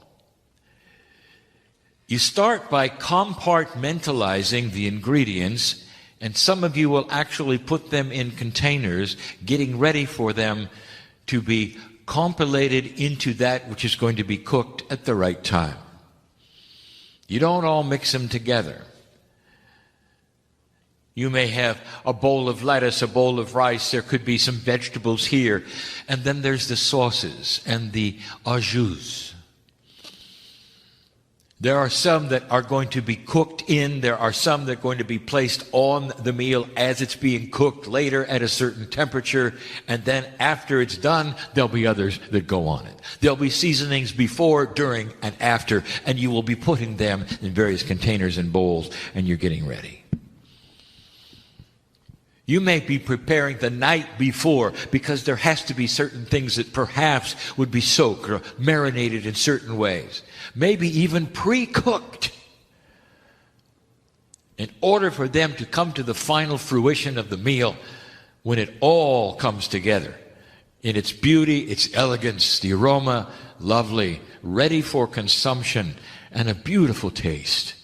You start by compartmentalizing the ingredients, and some of you will actually put them in containers, getting ready for them to be compilated into that which is going to be cooked at the right time. You don't all mix them together. You may have a bowl of lettuce, a bowl of rice, there could be some vegetables here, and then there's the sauces and the ajouts. There are some that are going to be cooked in. There are some that are going to be placed on the meal as it's being cooked later at a certain temperature. And then after it's done, there'll be others that go on it. There'll be seasonings before, during, and after. And you will be putting them in various containers and bowls, and you're getting ready. You may be preparing the night before because there has to be certain things that perhaps would be soaked or marinated in certain ways. Maybe even pre-cooked in order for them to come to the final fruition of the meal when it all comes together in its beauty, its elegance, the aroma, lovely, ready for consumption, and a beautiful taste.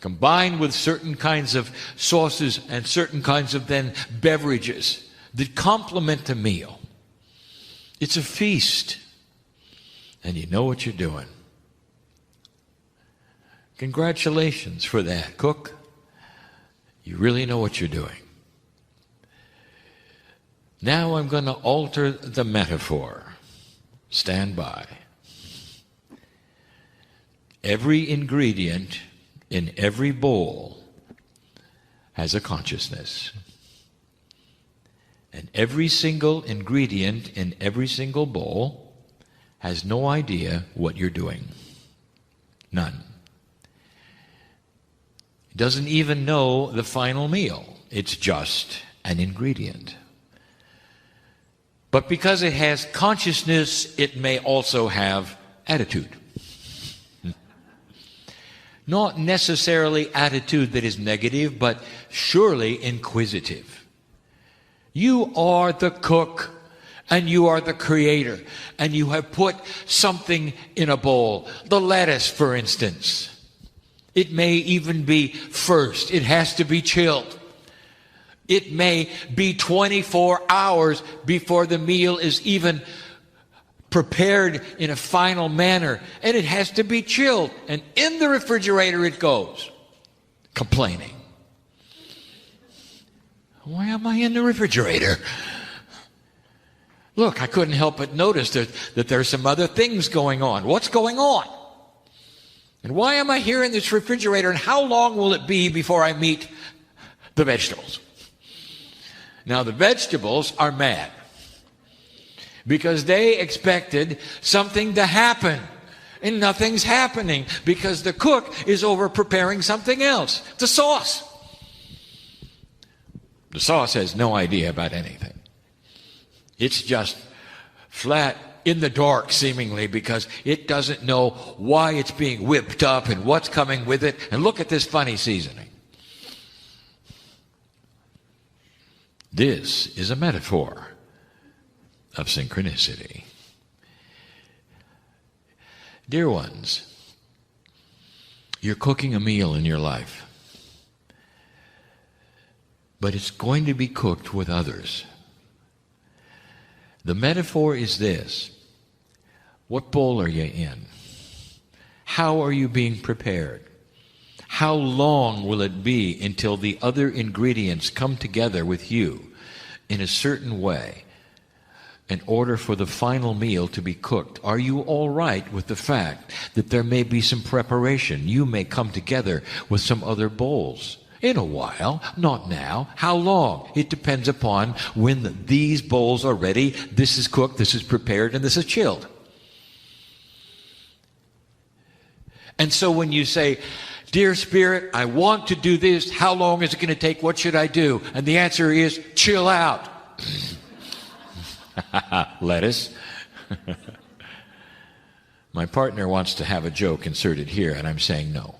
Combined with certain kinds of sauces and certain kinds of then beverages that complement the meal. It's a feast. and you know what you're doing. Congratulations for that, cook. You really know what you're doing. Now I'm going to alter the metaphor. Stand by. Every ingredient in every bowl has a consciousness. And every single ingredient in every single bowl has no idea what you're doing. None. It doesn't even know the final meal. It's just an ingredient. But because it has consciousness, it may also have attitude. Not necessarily attitude that is negative, but surely inquisitive. You are the cook, and you are the creator, and you have put something in a bowl. The lettuce, for instance. It may even be first. It has to be chilled. It may be 24 hours before the meal is even prepared in a final manner, and it has to be chilled. And in the refrigerator it goes, complaining. Why am I in the refrigerator? Look, I couldn't help but notice that there's some other things going on. What's going on? And why am I here in this refrigerator, and how long will it be before I meet the vegetables? Now, the vegetables are mad because they expected something to happen, and nothing's happening because the cook is over preparing something else. The sauce. The sauce has no idea about anything. It's just flat in the dark, seemingly, because it doesn't know why it's being whipped up and what's coming with it. And look at this funny seasoning. This is a metaphor of synchronicity. Dear ones, you're cooking a meal in your life, but it's going to be cooked with others. The metaphor is this. What bowl are you in? How are you being prepared? How long will it be until the other ingredients come together with you in a certain way in order for the final meal to be cooked? Are you all right with the fact that there may be some preparation? You may come together with some other bowls. In a while, not now. How long? It depends upon when these bowls are ready. This is cooked, this is prepared, and this is chilled. And so when you say, dear Spirit, I want to do this, how long is it going to take? What should I do? And the answer is, chill out. Lettuce. My partner wants to have a joke inserted here, and I'm saying no.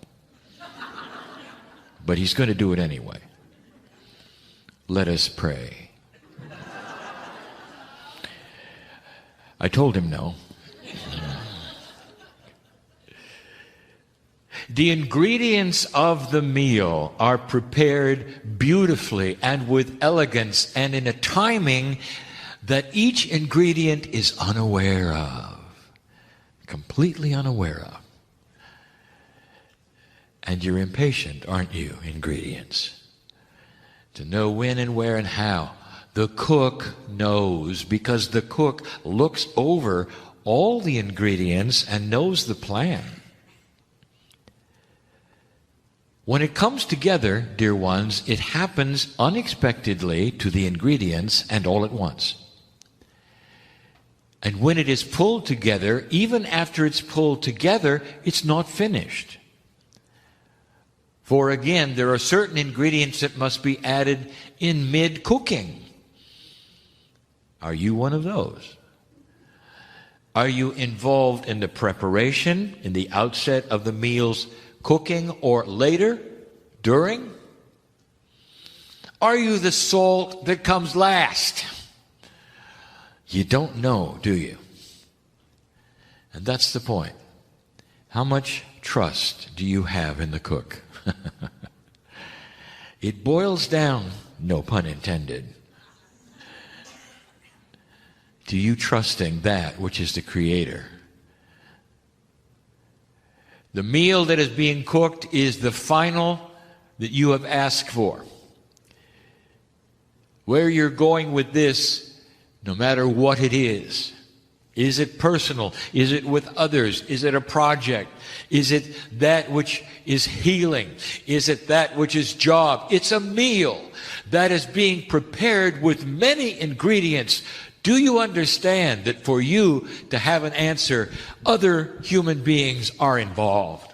But he's going to do it anyway. Let us pray. I told him no. The ingredients of the meal are prepared beautifully and with elegance and in a timing that each ingredient is unaware of, completely unaware of. And you're impatient, aren't you, ingredients? To know when and where and how. The cook knows, because the cook looks over all the ingredients and knows the plan. When it comes together, dear ones, it happens unexpectedly to the ingredients and all at once. And when it is pulled together, even after it's pulled together, it's not finished. For again, there are certain ingredients that must be added in mid-cooking. Are you one of those? Are you involved in the preparation, in the outset of the meal's cooking, or later, during? Are you the salt that comes last? You don't know, do you? And that's the point. How much trust do you have in the cook? It boils down, no pun intended, to you trusting that which is the Creator The meal that is being cooked is the final that you have asked for. Where you're going with this, no matter what it is it personal? Is it with others? Is it a project? Is it that which is healing? Is it that which is job? It's a meal that is being prepared with many ingredients. Do you understand that for you to have an answer, other human beings are involved?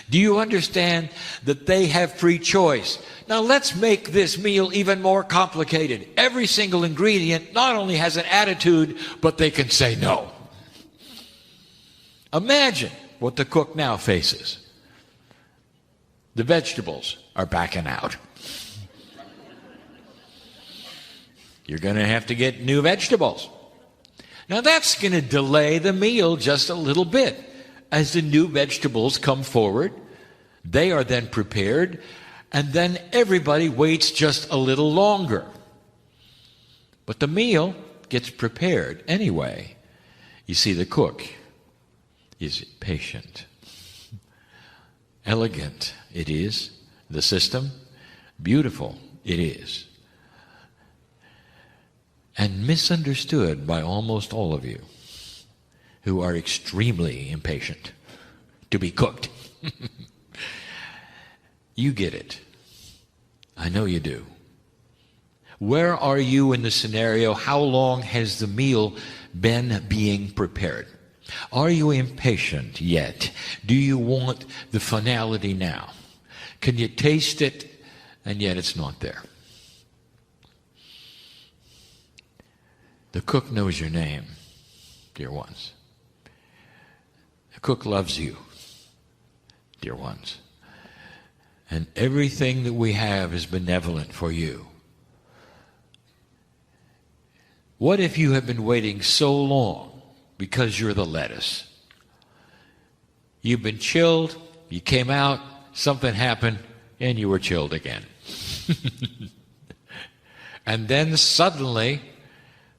Do you understand that they have free choice? Now let's make this meal even more complicated. Every single ingredient not only has an attitude, but they can say no. Imagine what the cook now faces. The vegetables are backing out. You're going to have to get new vegetables. Now that's going to delay the meal just a little bit. As the new vegetables come forward, they are then prepared, and then everybody waits just a little longer. But the meal gets prepared anyway. You see, the cook is patient. Elegant it is. The system, beautiful it is. And misunderstood by almost all of you who are extremely impatient to be cooked. You get it. I know you do. Where are you in the scenario? How long has the meal been being prepared? Are you impatient yet? Do you want the finality now? Can you taste it and yet it's not there? The cook knows your name, dear ones. The cook loves you, dear ones. And everything that we have is benevolent for you. What if you have been waiting so long because you're the lettuce? You've been chilled, you came out, something happened, and you were chilled again. And then suddenly,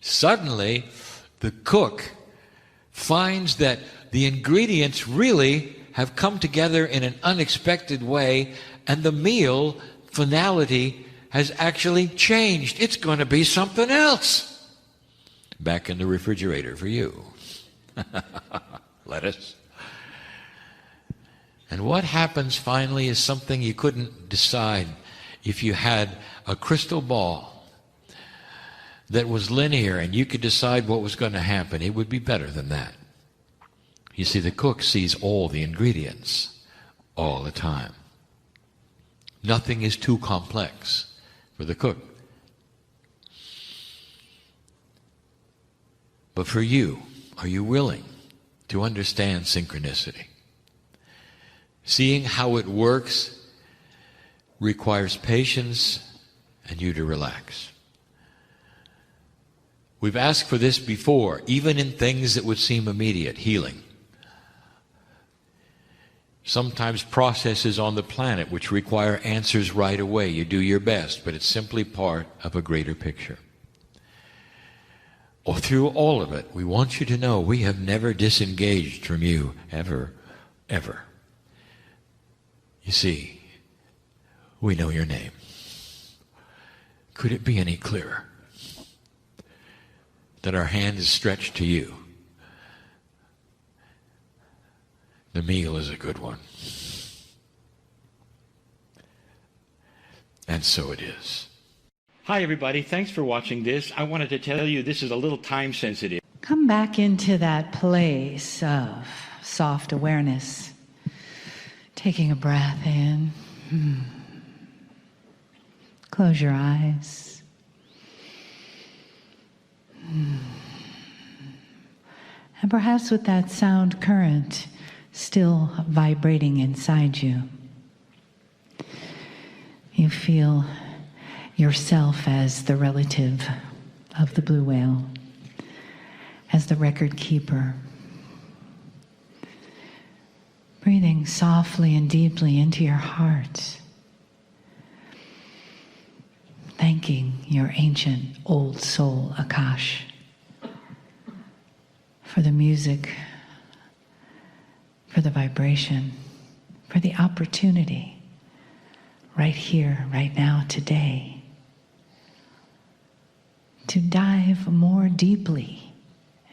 the cook finds that the ingredients really have come together in an unexpected way, and the meal finality has actually changed. It's going to be something else. Back in the refrigerator for you. Lettuce. And what happens finally is something you couldn't decide if you had a crystal ball that was linear and you could decide what was going to happen. It would be better than that. You see, the cook sees all the ingredients all the time. Nothing is too complex for the cook. But for you, are you willing to understand synchronicity? Seeing how it works requires patience and you to relax. We've asked for this before, even in things that would seem immediate, healing. Sometimes processes on the planet which require answers right away. You do your best, but it's simply part of a greater picture. Or through all of it, we want you to know we have never disengaged from you, ever, ever. You see, we know your name. Could it be any clearer that our hand is stretched to you? The meal is a good one. And so it is. Hi, everybody. Thanks for watching this. I wanted to tell you this is a little time sensitive. Come back into that place of soft awareness. Taking a breath in. Close your eyes. And perhaps with that sound current still vibrating inside you, you feel yourself as the relative of the blue whale, as the record keeper. Breathing softly and deeply into your heart. Thanking your ancient old soul, Akash, for the music, for the vibration, for the opportunity right here, right now, today, to dive more deeply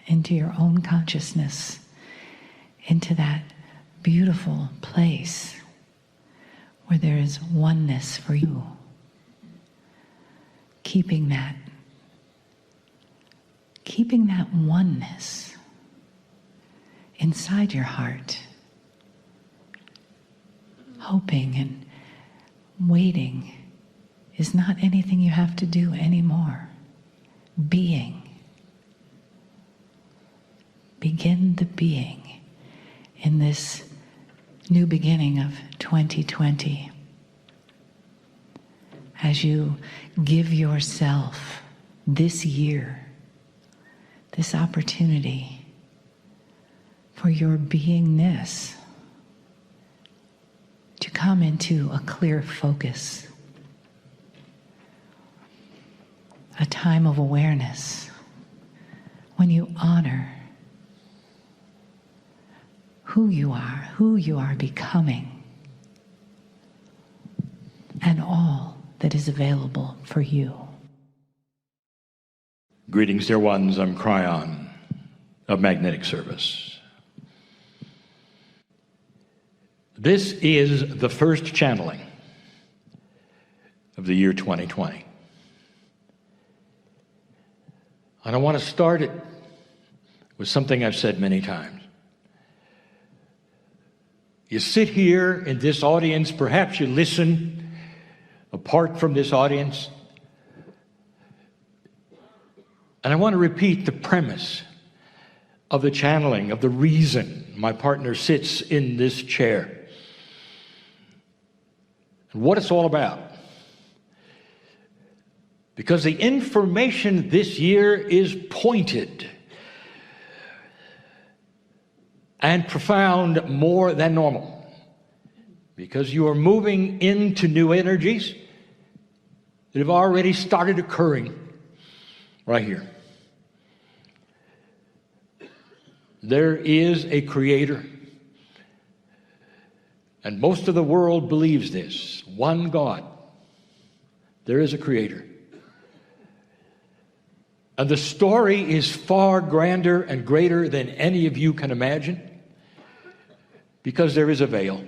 into your own consciousness, into that beautiful place where there is oneness for you. Keeping that oneness inside your heart, hoping and waiting is not anything you have to do anymore. Being. Begin the being in this new beginning of 2020. As you give yourself this year, this opportunity for your beingness to come into a clear focus, a time of awareness when you honor who you are becoming, and all that is available for you. Greetings, dear ones. I'm Kryon of Magnetic Service. This is the first channeling of the year 2020. And I want to start it with something I've said many times. You sit here in this audience, perhaps you listen apart from this audience, and I want to repeat the premise of the channeling, of the reason my partner sits in this chair, and what it's all about. Because the information this year is pointed and profound more than normal, because you are moving into new energies that have already started occurring right here. There is a creator, and most of the world believes this. One God. There is a creator. And the story is far grander and greater than any of you can imagine, because there is a veil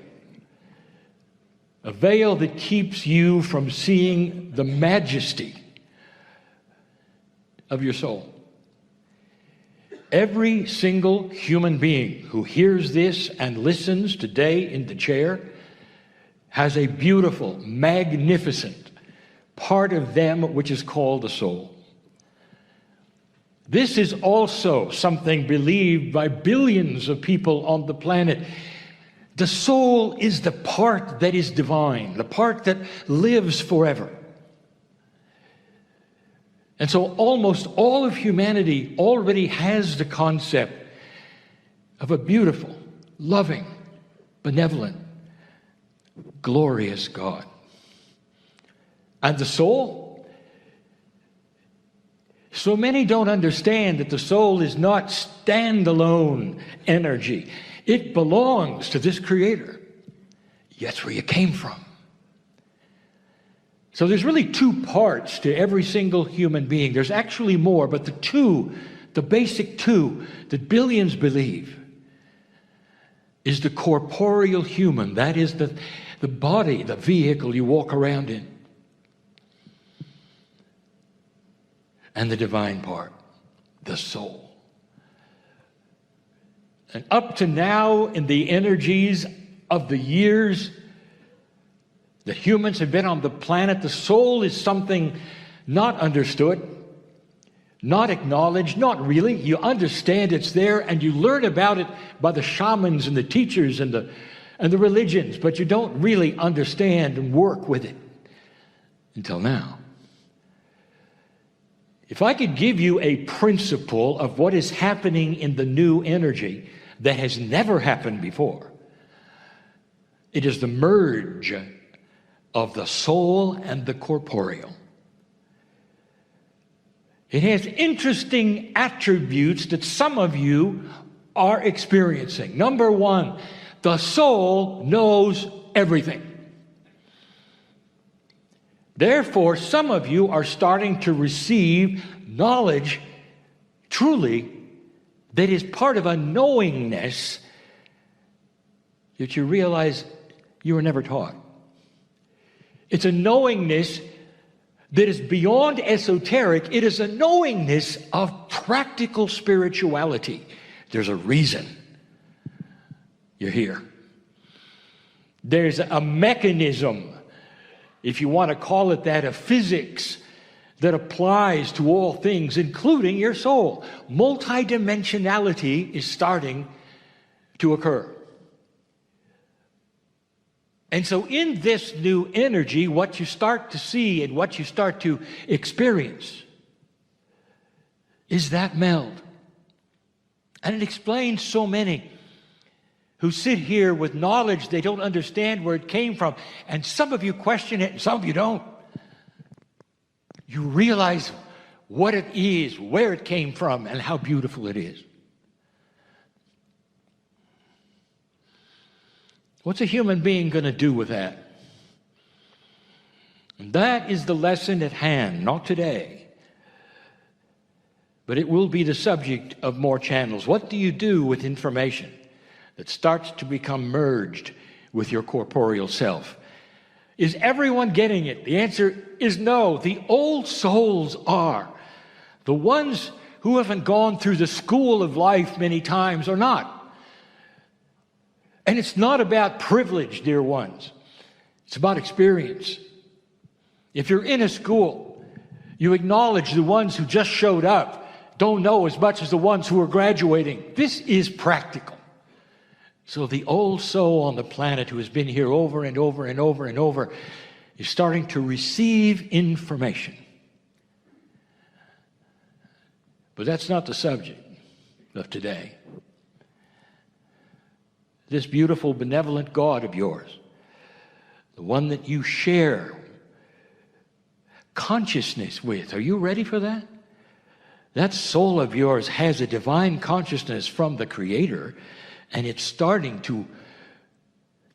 that keeps you from seeing the majesty of your soul. Every single human being who hears this and listens today in the chair has a beautiful, magnificent part of them which is called the soul. This is also something believed by billions of people on the planet. The soul is the part that is divine, the part that lives forever. And so almost all of humanity already has the concept of a beautiful, loving, benevolent, glorious God. And the soul? So many don't understand that the soul is not standalone energy. It belongs to this creator. That's where you came from. So there's really two parts to every single human being. There's actually more, but the basic two that billions believe is the corporeal human. That is the body, the vehicle you walk around in. And the divine part, the soul. And up to now, in the energies of the years that humans have been on the planet, the soul is something not understood, not acknowledged, not really. You understand it's there, and you learn about it by the shamans and the teachers and the religions, but you don't really understand and work with it until now. If I could give you a principle of what is happening in the new energy that has never happened before, it is the merge of the soul and the corporeal. It has interesting attributes that some of you are experiencing. Number one, The soul knows everything. Therefore, some of you are starting to receive knowledge truly that is part of a knowingness that you realize you were never taught. It's a knowingness that is beyond esoteric. It is a knowingness of practical spirituality. There's a reason you're here. There's a mechanism, if you want to call it that, of physics that applies to all things, including your soul. Multidimensionality is starting to occur. And so in this new energy, what you start to see and what you start to experience is that meld. And it explains so many who sit here with knowledge they don't understand where it came from. And some of you question it and some of you don't. You realize what it is, where it came from, and how beautiful it is. What's a human being going to do with that? And that is the lesson at hand, not today. But it will be the subject of more channels. What do you do with information that starts to become merged with your corporeal self? Is everyone getting it? The answer is no. The old souls are. The ones who haven't gone through the school of life many times are not. And it's not about privilege, dear ones. It's about experience. If you're in a school, you acknowledge the ones who just showed up don't know as much as the ones who are graduating. This is practical. So the old soul on the planet who has been here over and over and over and over is starting to receive information. But that's not the subject of today. This beautiful, benevolent God of yours, the one that you share consciousness with. Are you ready for that? That soul of yours has a divine consciousness from the Creator, and it's starting to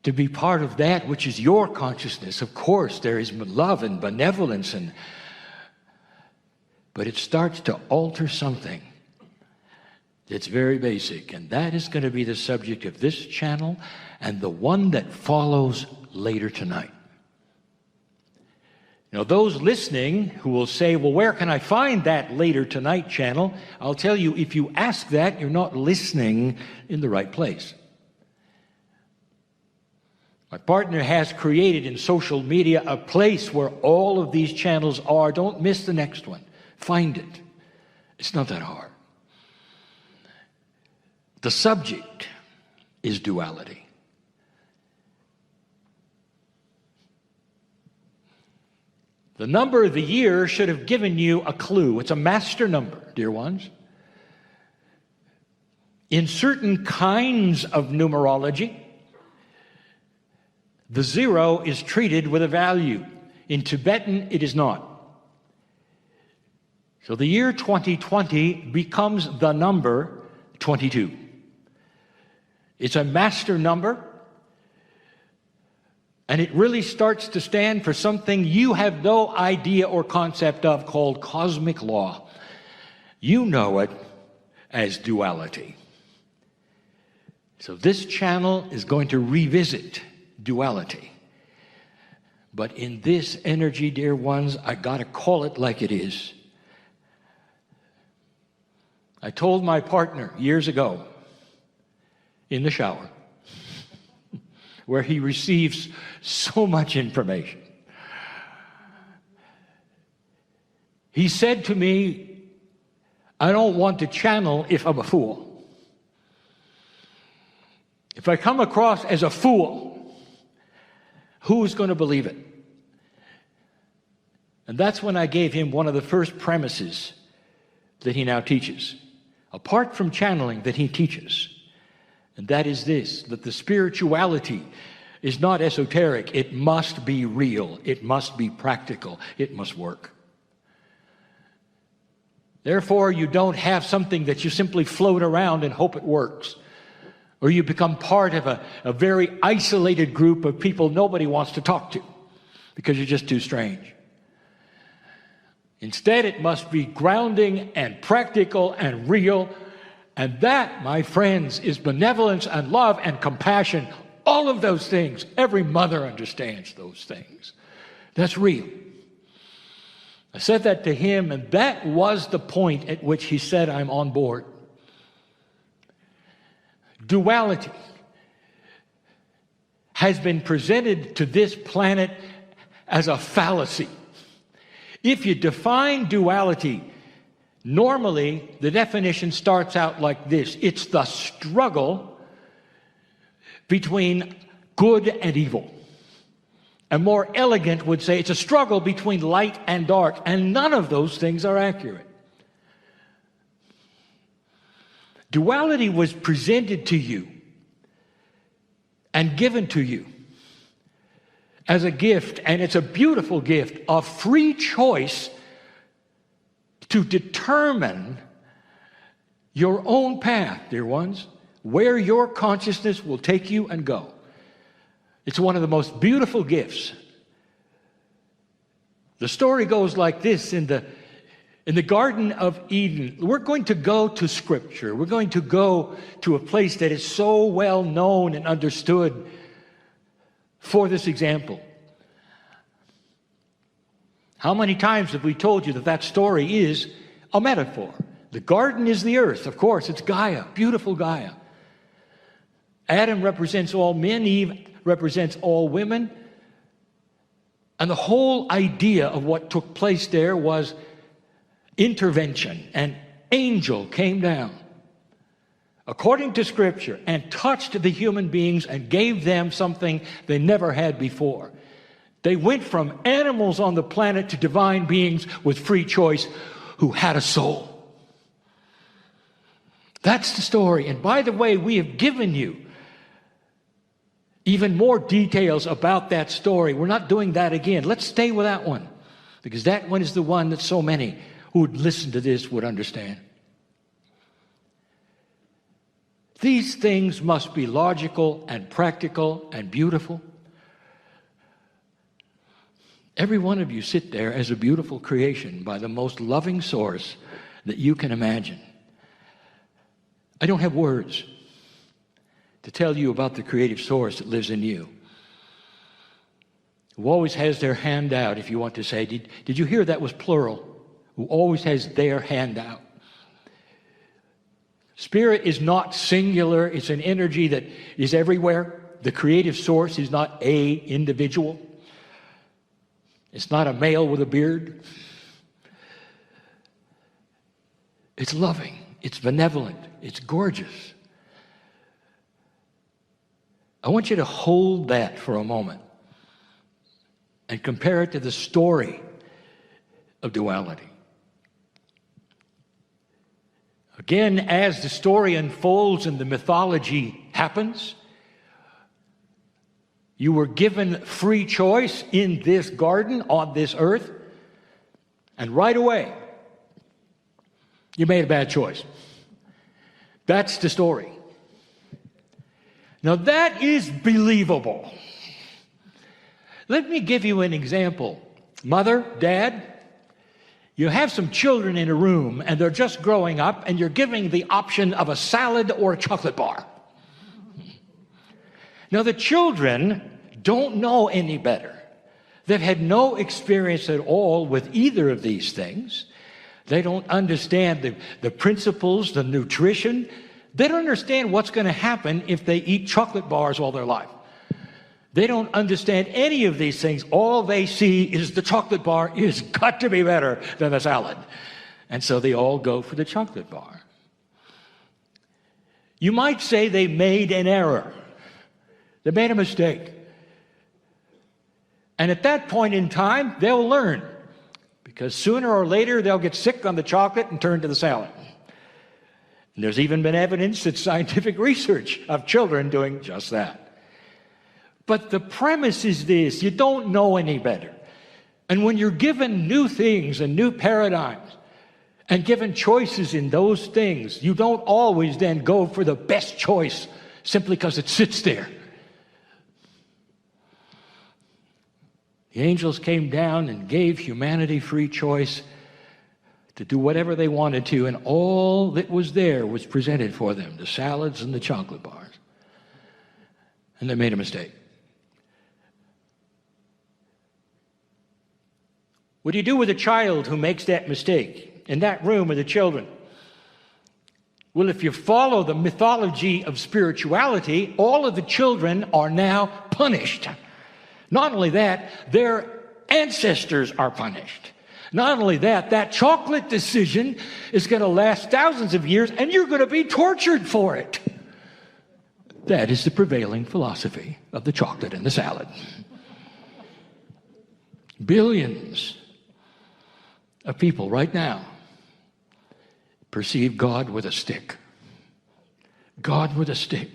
be part of that which is your consciousness. Of course, there is love and benevolence, but it starts to alter something that's very basic, and that is going to be the subject of this channel and the one that follows later tonight. Now, those listening who will say, well, where can I find that later tonight channel? I'll tell you, if you ask that, you're not listening in the right place. My partner has created in social media a place where all of these channels are. Don't miss the next one. Find it. It's not that hard. The subject is duality. The number of the year should have given you a clue. It's a master number, dear ones. In certain kinds of numerology, the 0 is treated with a value. In Tibetan, it is not. So the year 2020 becomes the number 22. It's a master number. And it really starts to stand for something you have no idea or concept of called cosmic law. You know it as duality. So this channel is going to revisit duality. But in this energy, dear ones, I got to call it like it is. I told my partner years ago in the shower, where he receives so much information. He said to me, I don't want to channel if I'm a fool. If I come across as a fool, who's going to believe it? And that's when I gave him one of the first premises that he now teaches, apart from channeling, that he teaches. And that is this, that the spirituality is not esoteric. It must be real. It must be practical. It must work. Therefore, you don't have something that you simply float around and hope it works, Or you become part of a very isolated group of people nobody wants to talk to because you're just too strange. Instead, it must be grounding and practical and real. And that, my friends, is benevolence and love and compassion. All of those things. Every mother understands those things. That's real. I said that to him, and that was the point at which he said, I'm on board. Duality has been presented to this planet as a fallacy. If you define duality, normally the definition starts out like this. It's the struggle between good and evil. A more elegant would say it's a struggle between light and dark, and none of those things are accurate. Duality was presented to you and given to you as a gift, and it's a beautiful gift of free choice to determine your own path, dear ones, where your consciousness will take you and go. It's one of the most beautiful gifts. The story goes like this in the Garden of Eden. We're going to go to Scripture. We're going to go to a place that is so well known and understood for this example. How many times have we told you that that story is a metaphor? The garden is the earth. Of course, it's Gaia, beautiful Gaia. Adam represents all men. Eve represents all women. And the whole idea of what took place there was intervention. An angel came down, according to Scripture, and touched the human beings and gave them something they never had before. They went from animals on the planet to divine beings with free choice who had a soul. That's the story. And by the way, we have given you even more details about that story. We're not doing that again. Let's stay with that one, because that one is the one that so many who would listen to this would understand. These things must be logical and practical and beautiful. Every one of you sit there as a beautiful creation by the most loving source that you can imagine. I don't have words to tell you about the creative source that lives in you, who always has their hand out, if you want to say. Did you hear that was plural? Who always has their hand out. Spirit is not singular. It's an energy that is everywhere. The creative source is not a individual. It's not a male with a beard. It's loving. It's benevolent. It's gorgeous. I want you to hold that for a moment and compare it to the story of duality. Again, as the story unfolds and the mythology happens, you were given free choice in this garden on this earth, and right away, you made a bad choice. That's the story. Now that is believable. Let me give you an example. Mother, dad, you have some children in a room and they're just growing up, and you're giving the option of a salad or a chocolate bar. Now the children don't know any better. They've had no experience at all with either of these things. They don't understand the principles, the nutrition. They don't understand what's going to happen if they eat chocolate bars all their life. They don't understand any of these things. All they see is the chocolate bar is got to be better than the salad. And so they all go for the chocolate bar. You might say they made an error. They made a mistake. And at that point in time, they'll learn. Because sooner or later, they'll get sick on the chocolate and turn to the salad. And there's even been evidence that scientific research of children doing just that. But the premise is this: you don't know any better. And when you're given new things and new paradigms and given choices in those things, you don't always then go for the best choice simply because it sits there. The angels came down and gave humanity free choice to do whatever they wanted to, and all that was there was presented for them, the salads and the chocolate bars. And they made a mistake. What do you do with a child who makes that mistake? In that room are the children. Well, if you follow the mythology of spirituality, all of the children are now punished. Not only that, their ancestors are punished. Not only that, that chocolate decision is going to last thousands of years, and you're going to be tortured for it. That is the prevailing philosophy of the chocolate and the salad. Billions of people right now perceive God with a stick. God with a stick.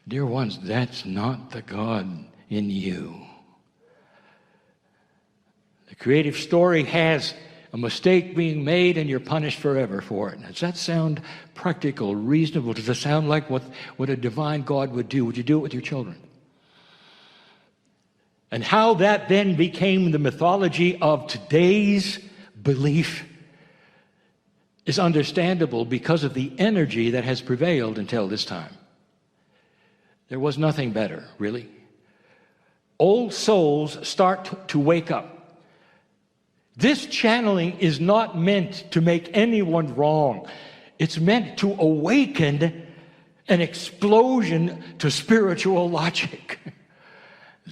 Dear ones, that's not the God in you. The creative story has a mistake being made and you're punished forever for it. Now, does that sound practical, reasonable? Does it sound like what a divine God would do? Would you do it with your children? And how that then became the mythology of today's belief is understandable because of the energy that has prevailed until this time. There was nothing better, really. Old souls start to wake up. This channeling is not meant to make anyone wrong. It's meant to awaken an explosion to spiritual logic.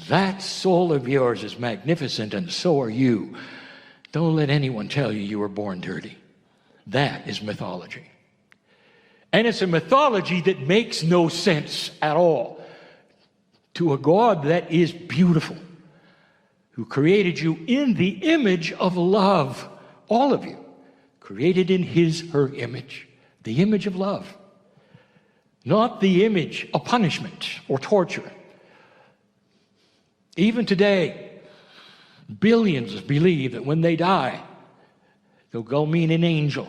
That soul of yours is magnificent, and so are you. Don't let anyone tell you you were born dirty. That is mythology. And it's a mythology that makes no sense at all to a God that is beautiful, who created you in the image of love. All of you, created in his, her image. The image of love. Not the image of punishment or torture. Even today, billions believe that when they die, they'll go meet an angel.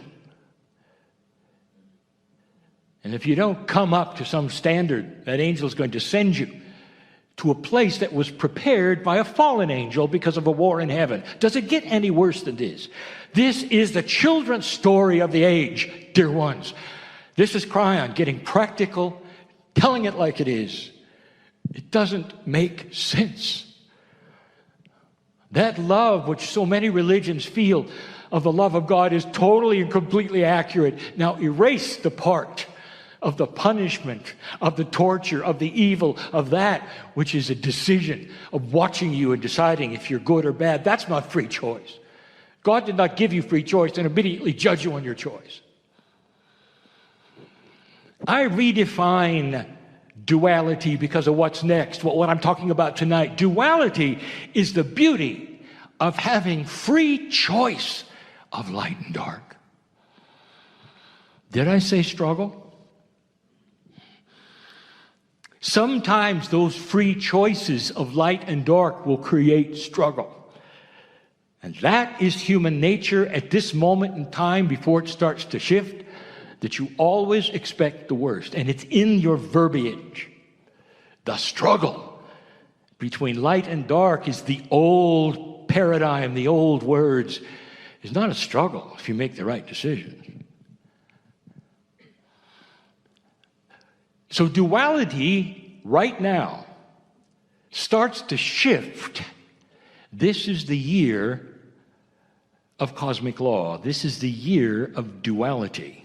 And if you don't come up to some standard, that angel is going to send you to a place that was prepared by a fallen angel because of a war in heaven. Does it get any worse than this? This is the children's story of the age, dear ones. This is Kryon getting practical, telling it like it is. It doesn't make sense. That love which so many religions feel of the love of God is totally and completely accurate. Now erase the part of the punishment, of the torture, of the evil, of that which is a decision of watching you and deciding if you're good or bad. That's not free choice. God did not give you free choice and immediately judge you on your choice. I redefine duality because of what's next, what I'm talking about tonight. Duality is the beauty of having free choice of light and dark. Did I say struggle? Sometimes those free choices of light and dark will create struggle. And that is human nature at this moment in time before it starts to shift, that you always expect the worst. And it's in your verbiage. The struggle between light and dark is the old paradigm, the old words. It's not a struggle if you make the right decision. So duality right now starts to shift. This is the year of cosmic law. This is the year of duality.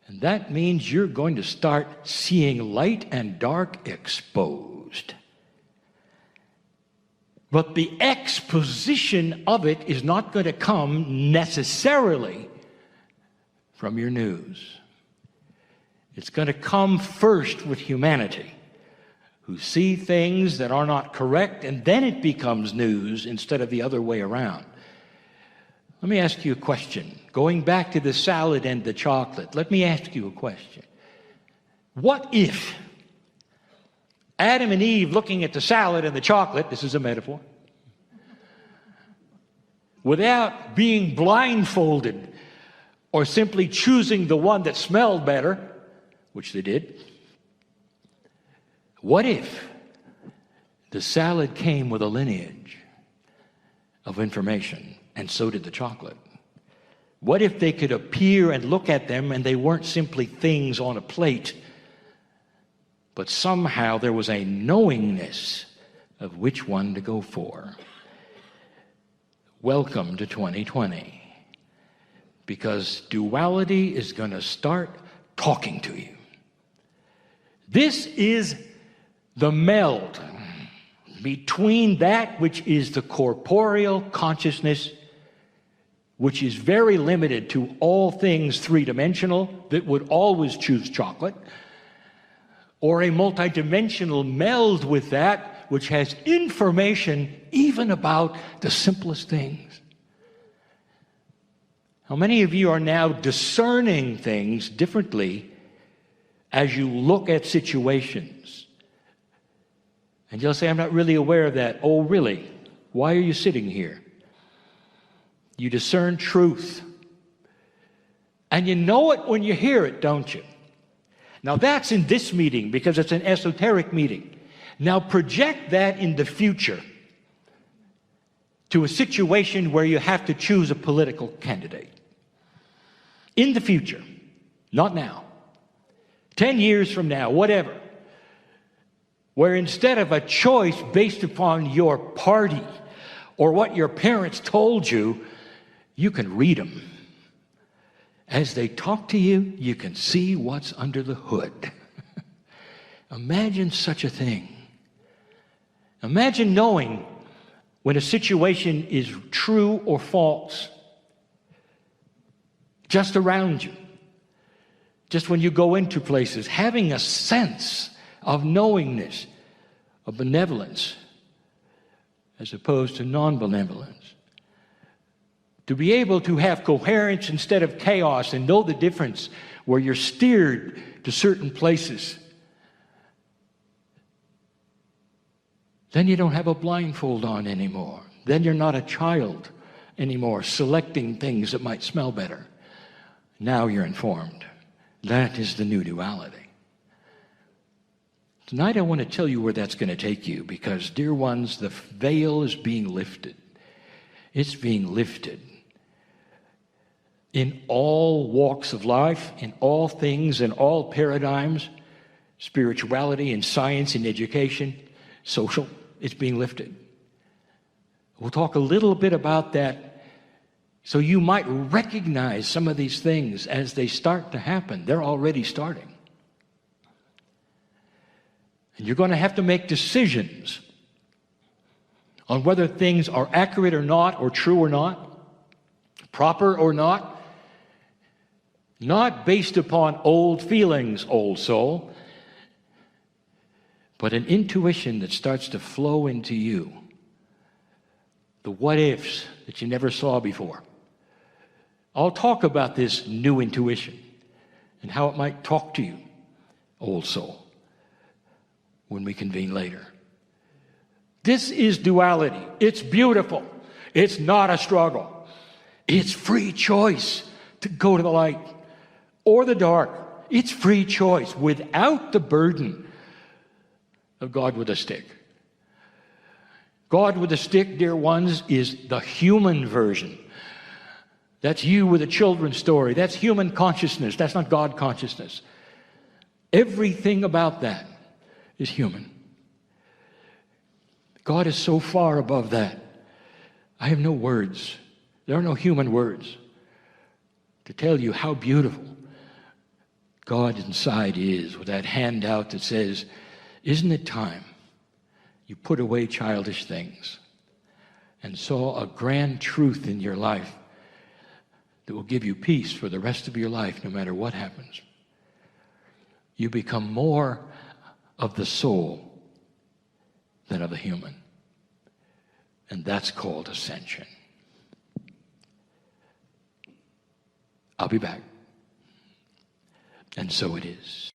And that means you're going to start seeing light and dark exposed. But the exposition of it is not going to come necessarily from your news. It's going to come first with humanity, who see things that are not correct, and then it becomes news instead of the other way around. Let me ask you a question. Going back to the salad and the chocolate, let me ask you a question. What if Adam and Eve looking at the salad and the chocolate, this is a metaphor, without being blindfolded or simply choosing the one that smelled better, which they did, What if the salad came with a lineage of information, and so did the chocolate? What if they could appear and look at them and they weren't simply things on a plate, but somehow there was a knowingness of which one to go for? Welcome to 2020, because duality is going to start talking to you. This is the meld between that which is the corporeal consciousness, which is very limited to all things three-dimensional, that would always choose chocolate, or a multidimensional meld with that which has information even about the simplest things. How many of you are now discerning things differently as you look at situations? And you'll say, I'm not really aware of that. Oh, really? Why are you sitting here? You discern truth. And you know it when you hear it, don't you? Now that's in this meeting because it's an esoteric meeting. Now project that in the future to a situation where you have to choose a political candidate. In the future, not now. 10 years from now, whatever. Where instead of a choice based upon your party or what your parents told you, you can read them. As they talk to you, you can see what's under the hood. Imagine such a thing. Imagine knowing when a situation is true or false. Just around you. Just when you go into places, having a sense of knowingness, of benevolence, as opposed to non-benevolence. To be able to have coherence instead of chaos and know the difference where you're steered to certain places. Then you don't have a blindfold on anymore. Then you're not a child anymore, selecting things that might smell better. Now you're informed. That is the new duality. Tonight I want to tell you where that's going to take you because, dear ones, the veil is being lifted. It's being lifted. In all walks of life, in all things, in all paradigms, spirituality and science and education, social, it's being lifted. We'll talk a little bit about that so you might recognize some of these things as they start to happen. They're already starting. And you're going to have to make decisions on whether things are accurate or not, or true or not, proper or not, not based upon old feelings, old soul, but an intuition that starts to flow into you. The what-ifs that you never saw before. I'll talk about this new intuition and how it might talk to you, old soul, when we convene later. This is duality. It's beautiful. It's not a struggle. It's free choice to go to the light or the dark. It's free choice without the burden of God with a stick. God with a stick, dear ones, is the human version. That's you with a children's story. That's human consciousness. That's not God consciousness. Everything about that is human. God is so far above that. I have no words. There are no human words to tell you how beautiful God inside is, with that handout that says, isn't it time you put away childish things and saw a grand truth in your life that will give you peace for the rest of your life, no matter what happens? You become more of the soul than of the human. And that's called ascension. I'll be back. And so it is.